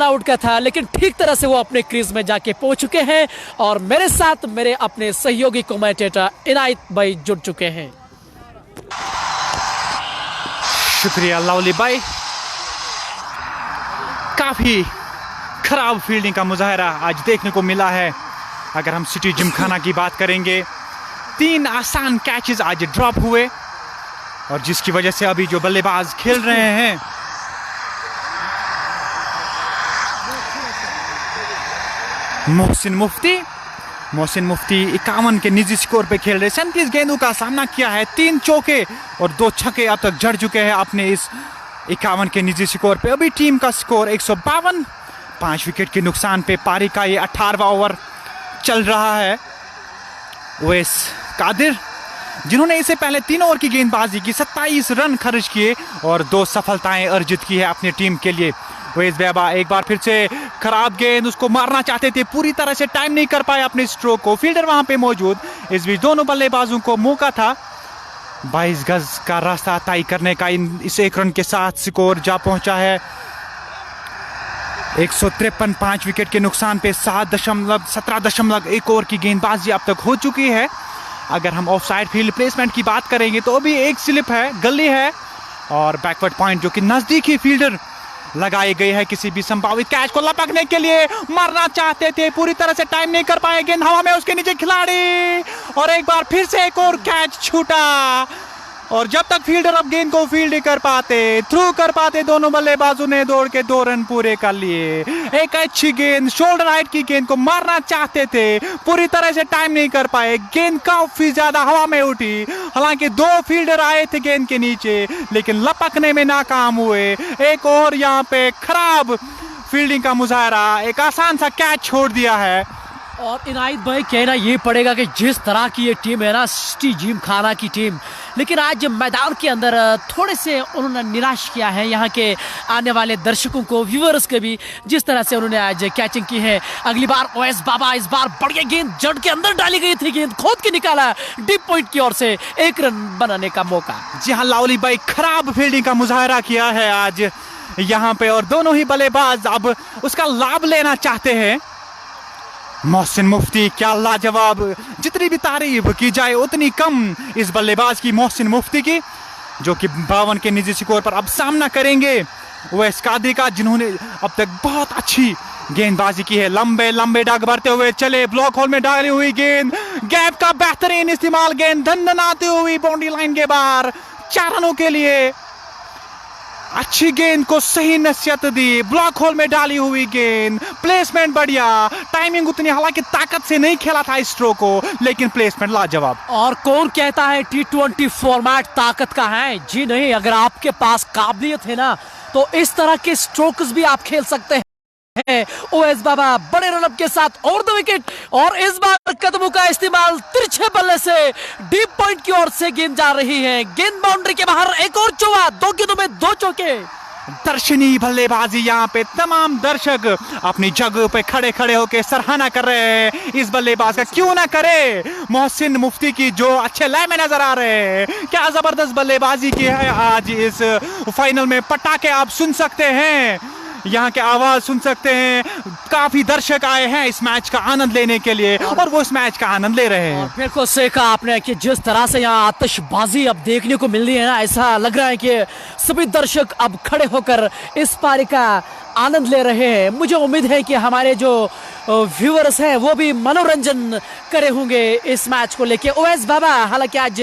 आउट का था, लेकिन ठीक तरह से वो अपने क्रीज में जाके पहुंच चुके हैं और मेरे साथ मेरे अपने सहयोगी कमेंटेटर इनायत भाई जुड़ चुके हैं। शुक्रिया लवली भाई। काफी खराब फील्डिंग का मुजाहरा आज देखने को मिला है। अगर हम सिटी जिमखाना की बात करेंगे, 3 आसान कैचेस आज ड्रॉप हुए और जिसकी वजह से अभी जो बल्लेबाज खेल रहे हैं मोहसिन मुफ्ती 51 के निजी स्कोर पे खेल रहे, 37 गेंदों का सामना किया है, 3 चौके और 2 छक्के अब तक जड़ चुके हैं अपने इस 51 के निजी स्कोर पे। अभी टीम का स्कोर 152, 5 विकेट के नुकसान पे पारी का ये 18वां ओवर चल रहा है। उवैस कादिर जिन्होंने इससे पहले 3 ओवर की गेंदबाजी की, 27 रन खर्च किए और 2 सफलताएं अर्जित की है अपनी टीम के लिए। उवैस बाबा एक बार फिर से खराब गेंद, उसको मारना चाहते थे, पूरी तरह से टाइम नहीं कर पाए अपने स्ट्रोक को, फील्डर वहां पे मौजूद। इस बीच दोनों बल्लेबाजों को मौका था 22 गज का रास्ता तय करने का। इस 1 रन के साथ स्कोर जा पहुंचा है 153, 5 विकेट के नुकसान पे 17.1 ओवर की गेंदबाजी अब तक हो चुकी है। अगर हम ऑफ साइड फील्ड प्लेसमेंट की बात करेंगे तो अभी एक स्लिप है, गली है और बैकवर्ड पॉइंट जो कि नजदीकी फील्डर लगाई गई है किसी भी संभावित कैच को लपकने के लिए। मारना चाहते थे, पूरी तरह से टाइम नहीं कर पाए, गेंद हवा में, उसके नीचे खिलाड़ी और एक बार फिर से एक और कैच छूटा। और जब तक फील्डर अब गेंद को फील्ड कर पाते, थ्रू कर पाते, दोनों बल्लेबाजों ने दौड़ के 2 रन पूरे कर लिए। एक अच्छी गेंद, शोल्डर हाइट की गेंद को मारना चाहते थे, पूरी तरह से टाइम नहीं कर पाए, गेंद काफी ज्यादा हवा में उठी। हालांकि 2 फील्डर आए थे गेंद के नीचे, लेकिन लपकने में नाकाम हुए। एक और यहाँ पे खराब फील्डिंग का मुजाहरा, एक आसान सा कैच छोड़ दिया है। और इनायत भाई कहना ये पड़ेगा कि जिस तरह की ये टीम है ना, सिटी जिमखाना की टीम, लेकिन आज मैदान के अंदर थोड़े से उन्होंने निराश किया है यहाँ के आने वाले दर्शकों को, व्यूअर्स के भी, जिस तरह से उन्होंने आज कैचिंग की है। अगली बार उवैस बाबा, इस बार बढ़िया गेंद जड़ के अंदर डाली गई थी, गेंद खोद के निकाला डीप पॉइंट की ओर से 1 रन बनाने का मौका। जी हाँ, लावली भाई खराब फील्डिंग का मुजाहरा किया है आज यहाँ पे और दोनों ही बल्लेबाज अब उसका लाभ लेना चाहते हैं। मोहसिन मुफ्ती क्या लाजवाब, जितनी भी तारीफ की जाए उतनी कम इस बल्लेबाज की, मोहसिन मुफ्ती की, जो कि 52 के निजी स्कोर पर अब सामना करेंगे उवैस कादिर का, जिन्होंने अब तक बहुत अच्छी गेंदबाजी की है। लंबे लंबे डग भरते हुए चले, ब्लॉक होल में डाली हुई गेंद, गैप का बेहतरीन इस्तेमाल, गेंद धनधनाती हुई बाउंड्री लाइन के बाहर, 4 रनों के लिए। अच्छी गेंद को सही नसीहत दी, ब्लॉक होल में डाली हुई गेंद, प्लेसमेंट बढ़िया, टाइमिंग उतनी, हालांकि ताकत से नहीं खेला था इस स्ट्रोक को, लेकिन प्लेसमेंट लाजवाब। और कौन कहता है T20 फॉर्मेट ताकत का है? जी नहीं, अगर आपके पास काबिलियत है ना तो इस तरह के स्ट्रोक्स भी आप खेल सकते हैं। उवैस बाबा बड़े रनअप के साथ और 2 विकेट, और इस बार कदमों का इस्तेमाल, तिरछे बल्ले से डीप पॉइंट की ओर से गेंद जा रही है, गेंद बाउंड्री के बाहर, एक और चौका, 2 गेंदों में 2 चौके। दर्शनीय बल्लेबाजी, यहाँ पे तमाम दर्शक अपनी जगह पे खड़े खड़े होकर सराहना कर रहे हैं इस बल्लेबाज का। क्यों ना करे मोहसिन मुफ्ती की, जो अच्छे लय में नजर आ रहे हैं। क्या जबरदस्त बल्लेबाजी की है आज इस फाइनल में। पटाखे आप सुन सकते हैं, यहाँ के आवाज सुन सकते हैं, काफी दर्शक आए हैं इस मैच का आनंद लेने के लिए और वो इस मैच का आनंद ले रहे हैं। बिल्कुल सही कहा आपने कि जिस तरह से यहाँ आतिशबाजी अब देखने को मिल रही है ना, ऐसा लग रहा है कि सभी दर्शक अब खड़े होकर इस पारी का आनंद ले रहे हैं। मुझे उम्मीद है कि हमारे जो व्यूअर्स हैं वो भी मनोरंजन करे होंगे इस मैच को लेके। उवैस बाबा हालांकि आज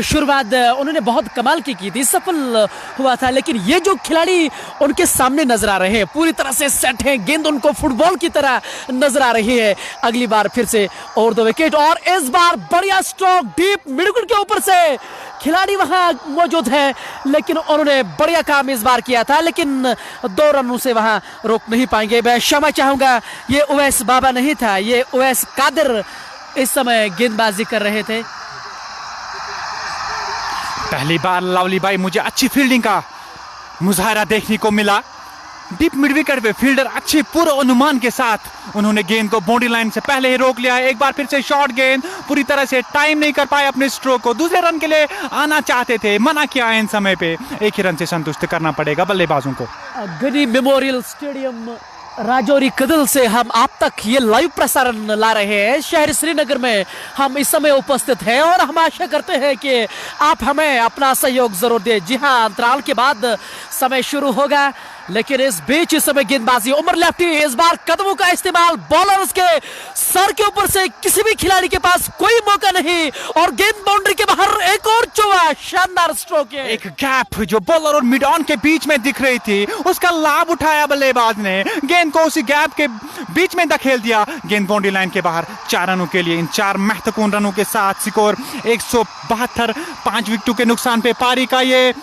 शुरुआत उन्होंने बहुत कमाल की थी, सफल हुआ था, लेकिन ये जो खिलाड़ी उनके सामने नजर आ रहे हैं पूरी तरह से सेट हैं, गेंद उनको उनको फुटबॉल की तरह नजर आ रही है। अगली बार फिर से ओवर द विकेट और इस बार बढ़िया स्ट्रोक डीप मिड विकेट के ऊपर से खिलाड़ी वहां मौजूद है, लेकिन उन्होंने बढ़िया काम इस बार किया था, लेकिन 2 रनों से वहां रोक नहीं पाएंगे। मैं क्षमा चाहूंगा, ये उवैस बाबा नहीं था, ये उवैस कादिर इस समय गेंदबाजी कर रहे थे। पहली बार लवली भाई मुझे अच्छी फील्डिंग का मुजाहरा देखने को मिला। डीप मिड विकेट पे फील्डर अच्छे पूर्व अनुमान के साथ उन्होंने गेंद को बाउंड्री लाइन से पहले ही रोक लिया है। एक बार फिर से शॉर्ट गेंद, पूरी तरह से टाइम नहीं कर पाए अपने स्ट्रोक को। दूसरे रन के लिए आना चाहते थे, मना किया इन समय पे। एक ही रन से संतुष्ट करना पड़ेगा बल्लेबाजों को। गनी मेमोरियल स्टेडियम राजौरी कदल से हम आप तक ये लाइव प्रसारण ला रहे हैं। शहर श्रीनगर में हम इस समय उपस्थित हैं और हम आशा करते हैं कि आप हमें अपना सहयोग जरूर दें। जी हाँ, अंतराल के बाद समय शुरू होगा, लेकिन इस बीच इस समय गेंदबाजी उमर लेफ्टी, इस बार कदमों का इस्तेमाल, बॉलर के सर के ऊपर से किसी भी खिलाड़ी के पास कोई मौका नहीं और गेंद बाउंड्री के बाहर। एक और चौवा, शानदार स्ट्रोक है। एक गैप जो बॉलर और मिड ऑन के बीच में दिख रही थी, उसका लाभ उठाया बल्लेबाज ने, गेंद को उसी गैप के बीच में धकेल दिया। गेंद बाउंड्री लाइन के बाहर। 4 रनों के लिए इन 4 महत्वपूर्ण रनों के साथ स्कोर 172, 5 विकेटों के नुकसान पे पारी का ये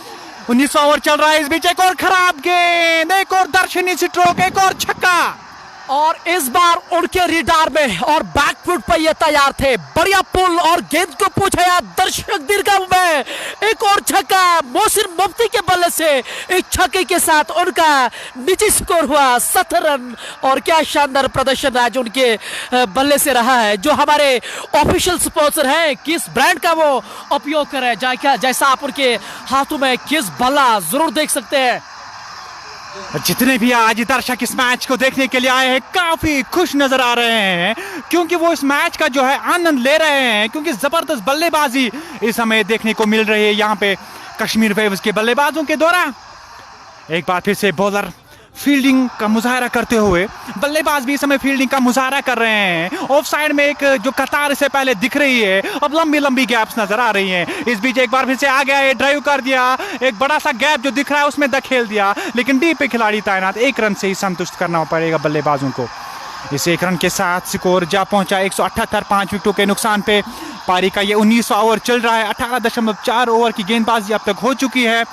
19वां ओवर चल रहा है। इस बीच एक और खराब गेंद, एक और दर्शनीय स्ट्रोक, एक और छक्का। और इस बार उनके रिडार में और बैकफुट पर ये तैयार थे। बढ़िया पुल और गेंद को पूछाया दर्शक दीर्घम में। एक और छक्का मोहसिन मुफ्ती के बल्ले से। एक छक्के के साथ उनका निजी स्कोर हुआ 17 रन। और क्या शानदार प्रदर्शन आज उनके बल्ले से रहा है। जो हमारे ऑफिशियल स्पॉन्सर हैं, किस ब्रांड का वो उपयोग करें, जैसा आप उनके हाथों में किस बल्ला जरूर देख सकते हैं। जितने भी आज दर्शक इस मैच को देखने के लिए आए हैं, काफी खुश नजर आ रहे हैं, क्योंकि वो इस मैच का जो है आनंद ले रहे हैं, क्योंकि जबरदस्त बल्लेबाजी इस समय देखने को मिल रही है यहाँ पे कश्मीर वेव्स के बल्लेबाजों के द्वारा। एक बार फिर से बॉलर फील्डिंग का मुजाहरा करते हुए, बल्लेबाज भी इस समय फील्डिंग का मुजाहरा कर रहे हैं। ऑफ साइड में एक जो कतार से पहले दिख रही है, अब लंबी लंबी गैप्स नजर आ रही हैं। इस बीच एक बार फिर से आ गया है, ड्राइव कर दिया, एक बड़ा सा गैप जो दिख रहा है उसमें धकेल दिया, लेकिन डीप पे खिलाड़ी तैनात। 1 रन से ही संतुष्ट करना पड़ेगा बल्लेबाजों को। इस 1 रन के साथ स्कोर जा पहुंचा 178, 5 विकेटों के नुकसान पे। पारी का ये 19वां ओवर चल रहा है। 18.4 ओवर की गेंदबाजी अब तक हो चुकी है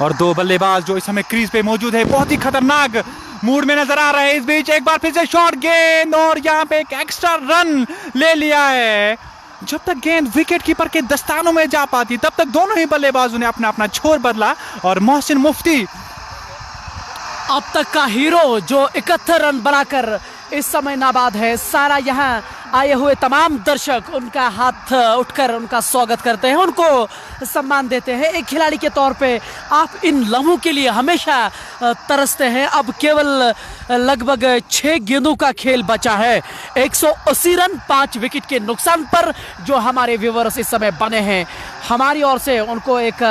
और 2 बल्लेबाज जो इस समय क्रीज पे मौजूद है, बहुत ही खतरनाक मूड में नजर आ रहे हैं। इस बीच एक बार फिर से शॉर्ट गेंद और यहाँ पे एक एक्स्ट्रा रन ले लिया है। जब तक गेंद विकेट कीपर के दस्तानों में जा पाती, तब तक दोनों ही बल्लेबाजों ने अपना अपना छोर बदला और मोहसिन मुफ्ती अब तक का हीरो जो 71 रन बनाकर इस समय नाबाद है। सारा यहाँ आए हुए तमाम दर्शक उनका हाथ उठकर उनका स्वागत करते हैं, उनको सम्मान देते हैं। एक खिलाड़ी के तौर पे आप इन लम्हों के लिए हमेशा तरसते हैं। अब केवल लगभग 6 गेंदों का खेल बचा है। 180 रन 5 विकेट के नुकसान पर जो हमारे व्यूअर्स इस समय बने हैं, हमारी ओर से उनको एक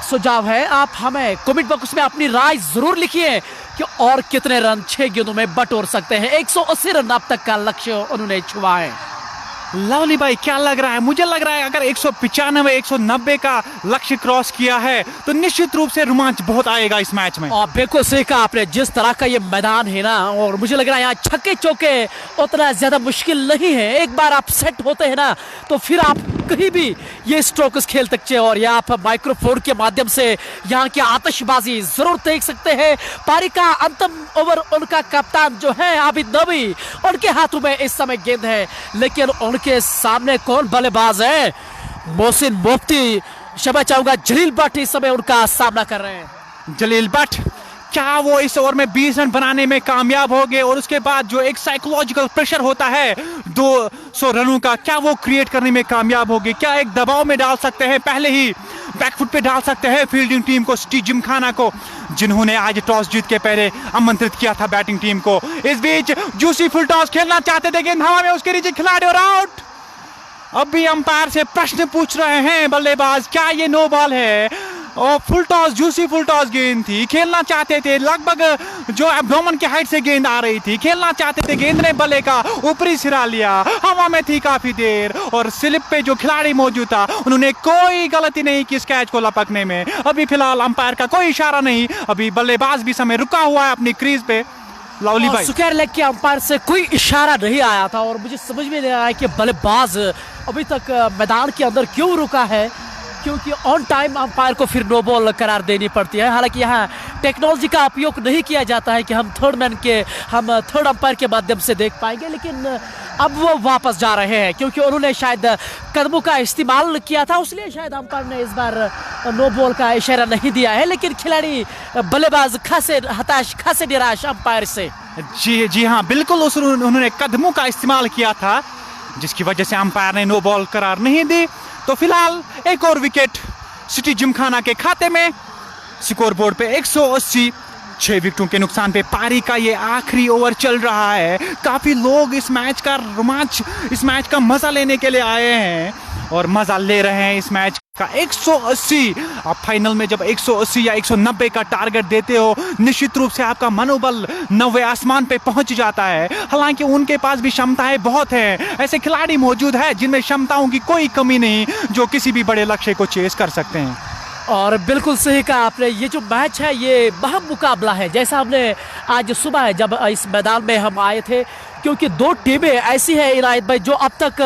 सुझाव है, आप हमें कमेंट बॉक्स में अपनी राय जरूर लिखिए कि और कितने रन 6 गेंदों में बटोर सकते हैं। 180 रन अब तक का लक्ष्य उन्होंने छुआ है। लवली भाई क्या लग रहा है? मुझे लग रहा है अगर 195, 190 का लक्ष्य क्रॉस किया है तो निश्चित रूप से रोमांच बहुत आएगा इस मैच में। और बिल्कुल सही कहा आपने, जिस तरह का ये मैदान है ना, और मुझे लग रहा है यहाँ छक्के चौके उतना ज्यादा मुश्किल नहीं है। एक बार आप सेट होते हैं ना, तो फिर आप कहीं भी ये स्ट्रोक्स खेल सकते हैं। और यहाँ आप माइक्रोफोन के माध्यम से यहाँ की आतिशबाजी जरूर देख सकते हैं। पारी का अंतिम ओवर उनका कप्तान जो है आबिद नबी, उनके हाथों में इस समय गेंद है, लेकिन उनके सामने कौन बल्लेबाज है? मोहसिन मुफ्ती, क्षमा चाहूंगा जलील भट्ट इस समय उनका सामना कर रहे हैं। जलील भट्ट, क्या वो इस ओवर में 20 रन बनाने में कामयाब हो गए? और उसके बाद जो एक साइकोलॉजिकल प्रेशर होता है 200 रनों का, क्या वो क्रिएट करने में कामयाब हो गए? क्या एक दबाव में डाल सकते हैं, पहले ही बैकफुट पे डाल सकते हैं फील्डिंग टीम को, स्टीव जिमखाना को, जिन्होंने आज टॉस जीत के पहले आमंत्रित किया था बैटिंग टीम को? इस बीच जूसी फुल टॉस खेलना चाहते थे, गेंद हवा में, उसके नीचे खिलाड़ी और आउट। अब भी अंपायर से प्रश्न पूछ रहे हैं बल्लेबाज, क्या ये नो बॉल है? और full toss, juicy full toss गेंद थी, खेलना चाहते थे, लगभग जो एब्डोमेन के हाइट से गेंद आ रही थी, खेलना चाहते थे, गेंद ने बल्ले का ऊपरी सिरा लिया, हवा में थी काफी देर, और स्लिप पे जो खिलाड़ी मौजूद था उन्होंने कोई गलती नहीं की इस कैच को लपकने में। अभी फिलहाल अंपायर का कोई इशारा नहीं, अभी बल्लेबाज भी समय रुका हुआ है अपनी क्रीज पे। लवली भाई। स्क्वायर लेग के अंपायर से कोई इशारा नहीं आया था और मुझे समझ में नहीं आया कि बल्लेबाज अभी तक मैदान के अंदर क्यों रुका है, क्योंकि ऑन टाइम अंपायर को फिर नो बॉल करार देनी पड़ती है। हालांकि यहाँ टेक्नोलॉजी का उपयोग नहीं किया जाता है कि हम थर्ड अंपायर के माध्यम से देख पाएंगे, लेकिन अब वो वापस जा रहे हैं क्योंकि उन्होंने शायद कदमों का इस्तेमाल किया था, इसलिए शायद अंपायर ने इस बार नो बॉल का इशारा नहीं दिया है। लेकिन खिलाड़ी बल्लेबाज खासे हताश, खासे निराश अंपायर से। जी हाँ, बिल्कुल उन्होंने कदमों का इस्तेमाल किया था जिसकी वजह से अंपायर ने नो बॉल करार नहीं दी। तो फिलहाल एक और विकेट सिटी जिमखाना के खाते में। स्कोर बोर्ड पे 180, 6 विकेटों के नुकसान पे पारी का ये आखिरी ओवर चल रहा है। काफी लोग इस मैच का रोमांच, इस मैच का मजा लेने के लिए आए हैं और मजा ले रहे हैं इस मैच का। 180, आप फाइनल में जब 180 या 190 का टारगेट देते हो, निश्चित रूप से आपका मनोबल 90 आसमान पे पहुंच जाता है। हालांकि उनके पास भी क्षमताएं बहुत हैं, ऐसे खिलाड़ी मौजूद हैं जिनमें क्षमताओं की कोई कमी नहीं, जो किसी भी बड़े लक्ष्य को चेस कर सकते हैं। और बिल्कुल सही कहा आपने, ये जो मैच है ये बहम मुकाबला है। जैसा हमने आज सुबह जब इस मैदान में हम आए थे, क्योंकि दो टीमें ऐसी है इनायत भाई जो अब तक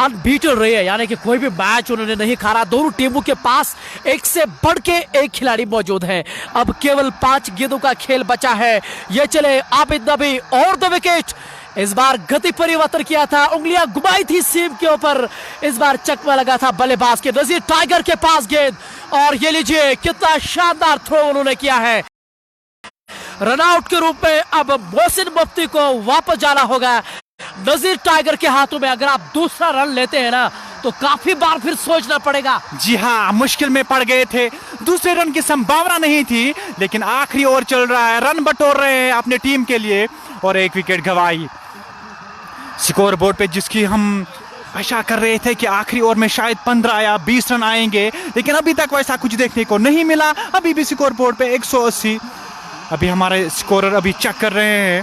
अनबीटन रही है, यानी कि कोई भी मैच उन्होंने नहीं हारा। दोनों टीमों के पास एक से बढ़ के एक खिलाड़ी मौजूद है। अब केवल 5 गेंदों का खेल बचा है। ये चले आबिद नबी और 2 विकेट। इस बार गति परिवर्तन किया था, उंगलियां घुमाई थी सीम के ऊपर, इस बार चकमा लगा था बल्लेबाज के नजीर टाइगर के पास गेंद। और ये लीजिए कितना शानदार थ्रो उन्होंने किया है। रनआउट के रूप में अब मोहसिन मुफ्ती को वापस जाना होगा नजीर टाइगर के हाथों में। अगर आप दूसरा रन लेते हैं ना तो काफी बार फिर सोचना पड़ेगा। जी हाँ, मुश्किल में पड़ गए थे, दूसरे रन की संभावना नहीं थी, लेकिन आखिरी ओवर चल रहा है, रन बटोर रहे हैं अपने टीम के लिए और 1 विकेट गंवाई। स्कोर बोर्ड पे जिसकी हम आशा कर रहे थे कि आखिरी ओवर में शायद 15 या 20 रन आएंगे, लेकिन अभी तक वैसा कुछ देखने को नहीं मिला। अभी भी स्कोर बोर्ड पे 180, अभी हमारे स्कोरर अभी चेक कर रहे हैं,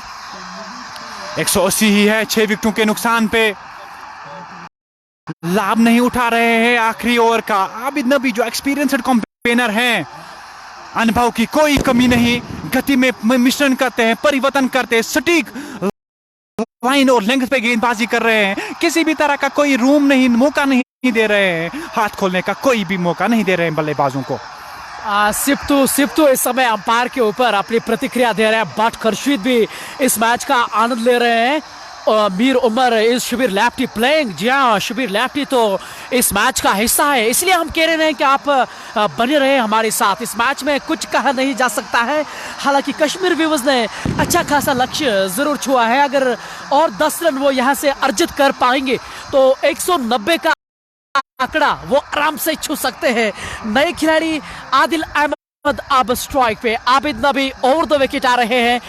180 ही है। 6 विकेटों के नुकसान पे लाभ नहीं उठा रहे हैं आखिरी ओवर का। आबिद नबी जो एक्सपीरियंस्ड कैंपेनर हैं, अनुभव की कोई कमी नहीं, गति में मिश्रण करते हैं, परिवर्तन करते हैं, सटीक लाइन और लेंथ पे गेंदबाजी कर रहे हैं। किसी भी तरह का कोई रूम नहीं, मौका नहीं दे रहे हैं, हाथ खोलने का कोई भी मौका नहीं दे रहे हैं बल्लेबाजों को। सिप्तू इस समय अंपायर के ऊपर अपनी प्रतिक्रिया दे रहे हैं, बट खर्शीद भी इस मैच का आनंद ले रहे हैं। Mir Umar is Shabir lefty playing. जी हाँ, शबीर लेफ्टी तो इस मैच का हिस्सा है, इसलिए हम कह रहे हैं कि आप बने रहे हमारे साथ। इस मैच में कुछ कहा नहीं जा सकता है। हालांकि कश्मीर वीवर्स ने अच्छा खासा लक्ष्य जरूर छुआ है। अगर और 10 रन वो यहाँ से अर्जित कर पाएंगे तो 190 का आंकड़ा वो आराम से छू सकते हैं। नए खिलाड़ी आदिल अहमद अब स्ट्राइक पे, आबिद नबी और 2 विकेट आ रहे हैं।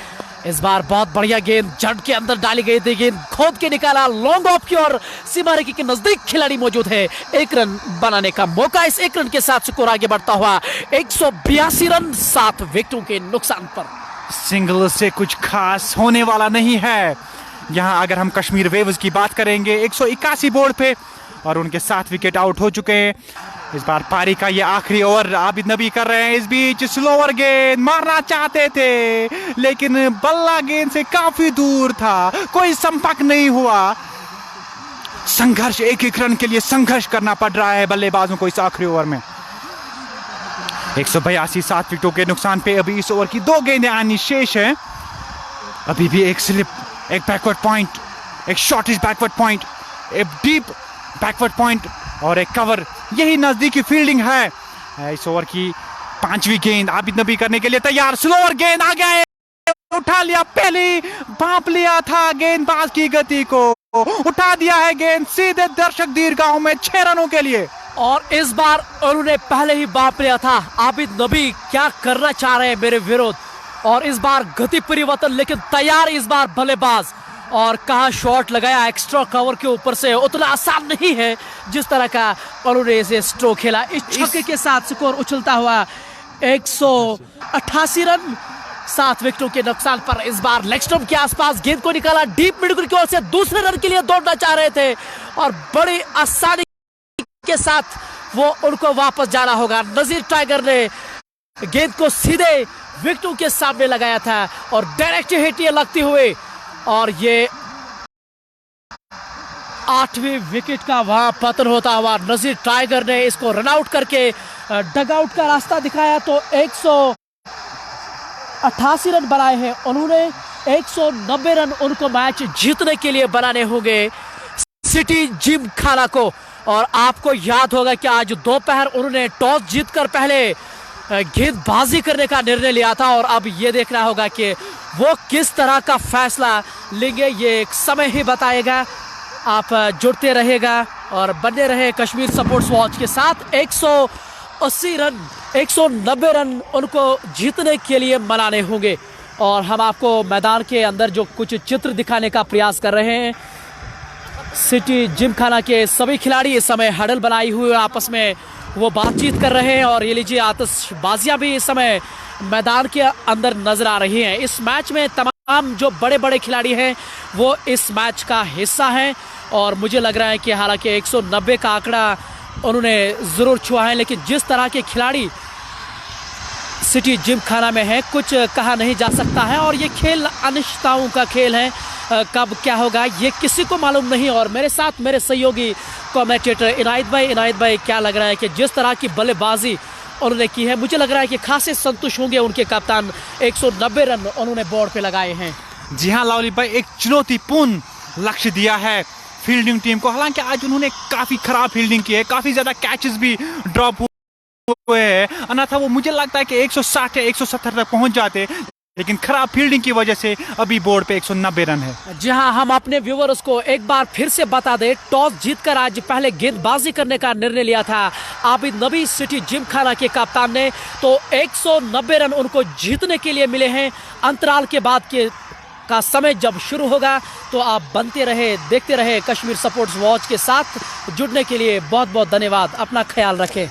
इस बार बहुत बढ़िया गेंद जड़ के अंदर डाली गई थी, गेंद खोद के निकाला लॉन्ग ऑफ की और सीमा रेखा के नजदीक खिलाड़ी मौजूद है। 1 रन बनाने का मौका। इस 1 रन के साथ स्कोर आगे बढ़ता हुआ 182 रन 7 विकेटों के नुकसान पर। सिंगल से कुछ खास होने वाला नहीं है यहाँ। अगर हम कश्मीर वेव्स की बात करेंगे, 181 बोर्ड पे और उनके 7 विकेट आउट हो चुके हैं। इस बार पारी का ये आखिरी ओवर आबिद नबी कर रहे हैं। इस बीच स्लोअर गेंद मारना चाहते थे, लेकिन बल्ला गेंद से काफी दूर था, कोई संपर्क नहीं हुआ। संघर्ष, 1-1 रन के लिए संघर्ष करना पड़ रहा है बल्लेबाजों को इस आखिरी ओवर में। 182, 7 विकेटों के नुकसान पे अभी इस ओवर की 2 गेंदें आनी शेष है। अभी भी एक स्लिप, एक बैकवर्ड पॉइंट, एक शॉर्टिश बैकवर्ड पॉइंट, एक डीप बैकवर्ड पॉइंट और एक कवर, यही नजदीकी फील्डिंग है। इस ओवर की 5वीं गेंद आबिद नबी करने के लिए तैयार। स्लोअर गेंद आ गया, उठा लिया, पहले भांप लिया था गेंदबाज की गति को, उठा दिया है गेंद सीधे दर्शक दीर्घाओं में 6 रनों के लिए। और इस बार उन्होंने पहले ही भांप लिया था आबिद नबी क्या करना चाह रहे हैं मेरे विरोध। और इस बार गति परिवर्तन, लेकिन तैयार इस बार बल्लेबाज। और कहा शॉट लगाया एक्स्ट्रा कवर के ऊपर से, उतना आसान नहीं है जिस तरह का उन्होंने इसे स्ट्रोक खेला। इस छक्के के साथ स्कोर उछलता हुआ 188 रन 7 विकेटों के नुकसान पर। इस बार लेग स्टंप के आसपास गेंद को निकाला, डीप मिड की ओर से दूसरे रन के लिए दौड़ना चाह रहे थे और बड़ी आसानी के साथ वो उनको वापस जाना होगा। नजीर टाइगर ने गेंद को सीधे विकेटों के सामने लगाया था और डायरेक्ट हिट ये लगती हुई, और ये 8वीं विकेट का वहां पतन होता हुआ नजीर टाइगर ने इसको रन आउट करके डगआउट का रास्ता दिखाया। तो 188 रन बनाए हैं उन्होंने, 190 रन उनको मैच जीतने के लिए बनाने होंगे सिटी जिमखाना को। और आपको याद होगा कि आज दोपहर उन्होंने टॉस जीतकर पहले गेंदबाजी करने का निर्णय लिया था, और अब ये देखना होगा कि वो किस तरह का फैसला लेंगे, ये एक समय ही बताएगा। आप जुड़ते रहेगा और बने रहे कश्मीर स्पोर्ट्स वॉच के साथ। 180 रन 190 रन उनको जीतने के लिए मनाने होंगे, और हम आपको मैदान के अंदर जो कुछ चित्र दिखाने का प्रयास कर रहे हैं। सिटी जिमखाना के सभी खिलाड़ी इस समय हडल बनाई हुए आपस में वो बातचीत कर रहे हैं, और ये लीजिए आतिशबाजियां भी इस समय मैदान के अंदर नजर आ रही हैं। इस मैच में तमाम जो बड़े बड़े खिलाड़ी हैं वो इस मैच का हिस्सा हैं, और मुझे लग रहा है कि हालांकि 190 का आंकड़ा उन्होंने ज़रूर छुआ है, लेकिन जिस तरह के खिलाड़ी सिटी जिमखाना में है कुछ कहा नहीं जा सकता है, और ये खेल अनिश्चितताओं का खेल है। कब क्या होगा ये किसी को मालूम नहीं। और मेरे साथ मेरे सहयोगी कमेंटेटर इनायत भाई, क्या लग रहा है कि जिस तरह की बल्लेबाजी उन्होंने की है, मुझे लग रहा है कि खासे संतुष्ट होंगे उनके कप्तान। 190 रन उन्होंने बोर्ड पे लगाए हैं। जी हाँ लावली भाई, एक चुनौतीपूर्ण लक्ष्य दिया है फील्डिंग टीम को। हालांकि आज उन्होंने काफ़ी खराब फील्डिंग की है, काफ़ी ज़्यादा कैचेस भी ड्रॉप हुए हैं, अन्यथा वो मुझे लगता है कि 160 या 170 तक पहुंच जाते, लेकिन खराब फील्डिंग की वजह से अभी बोर्ड पे 190 रन है। जी हाँ, हम अपने व्यूअर्स को एक बार फिर से बता दें, टॉस जीतकर आज पहले गेंदबाजी करने का निर्णय लिया था आबिद नबी सिटी जिमखाना के कप्तान ने। तो 190 रन उनको जीतने के लिए मिले हैं। अंतराल के बाद का समय जब शुरू होगा तो आप बनते रहे, देखते रहे कश्मीर स्पोर्ट्स वॉच के साथ। जुड़ने के लिए बहुत बहुत धन्यवाद। अपना ख्याल रखें।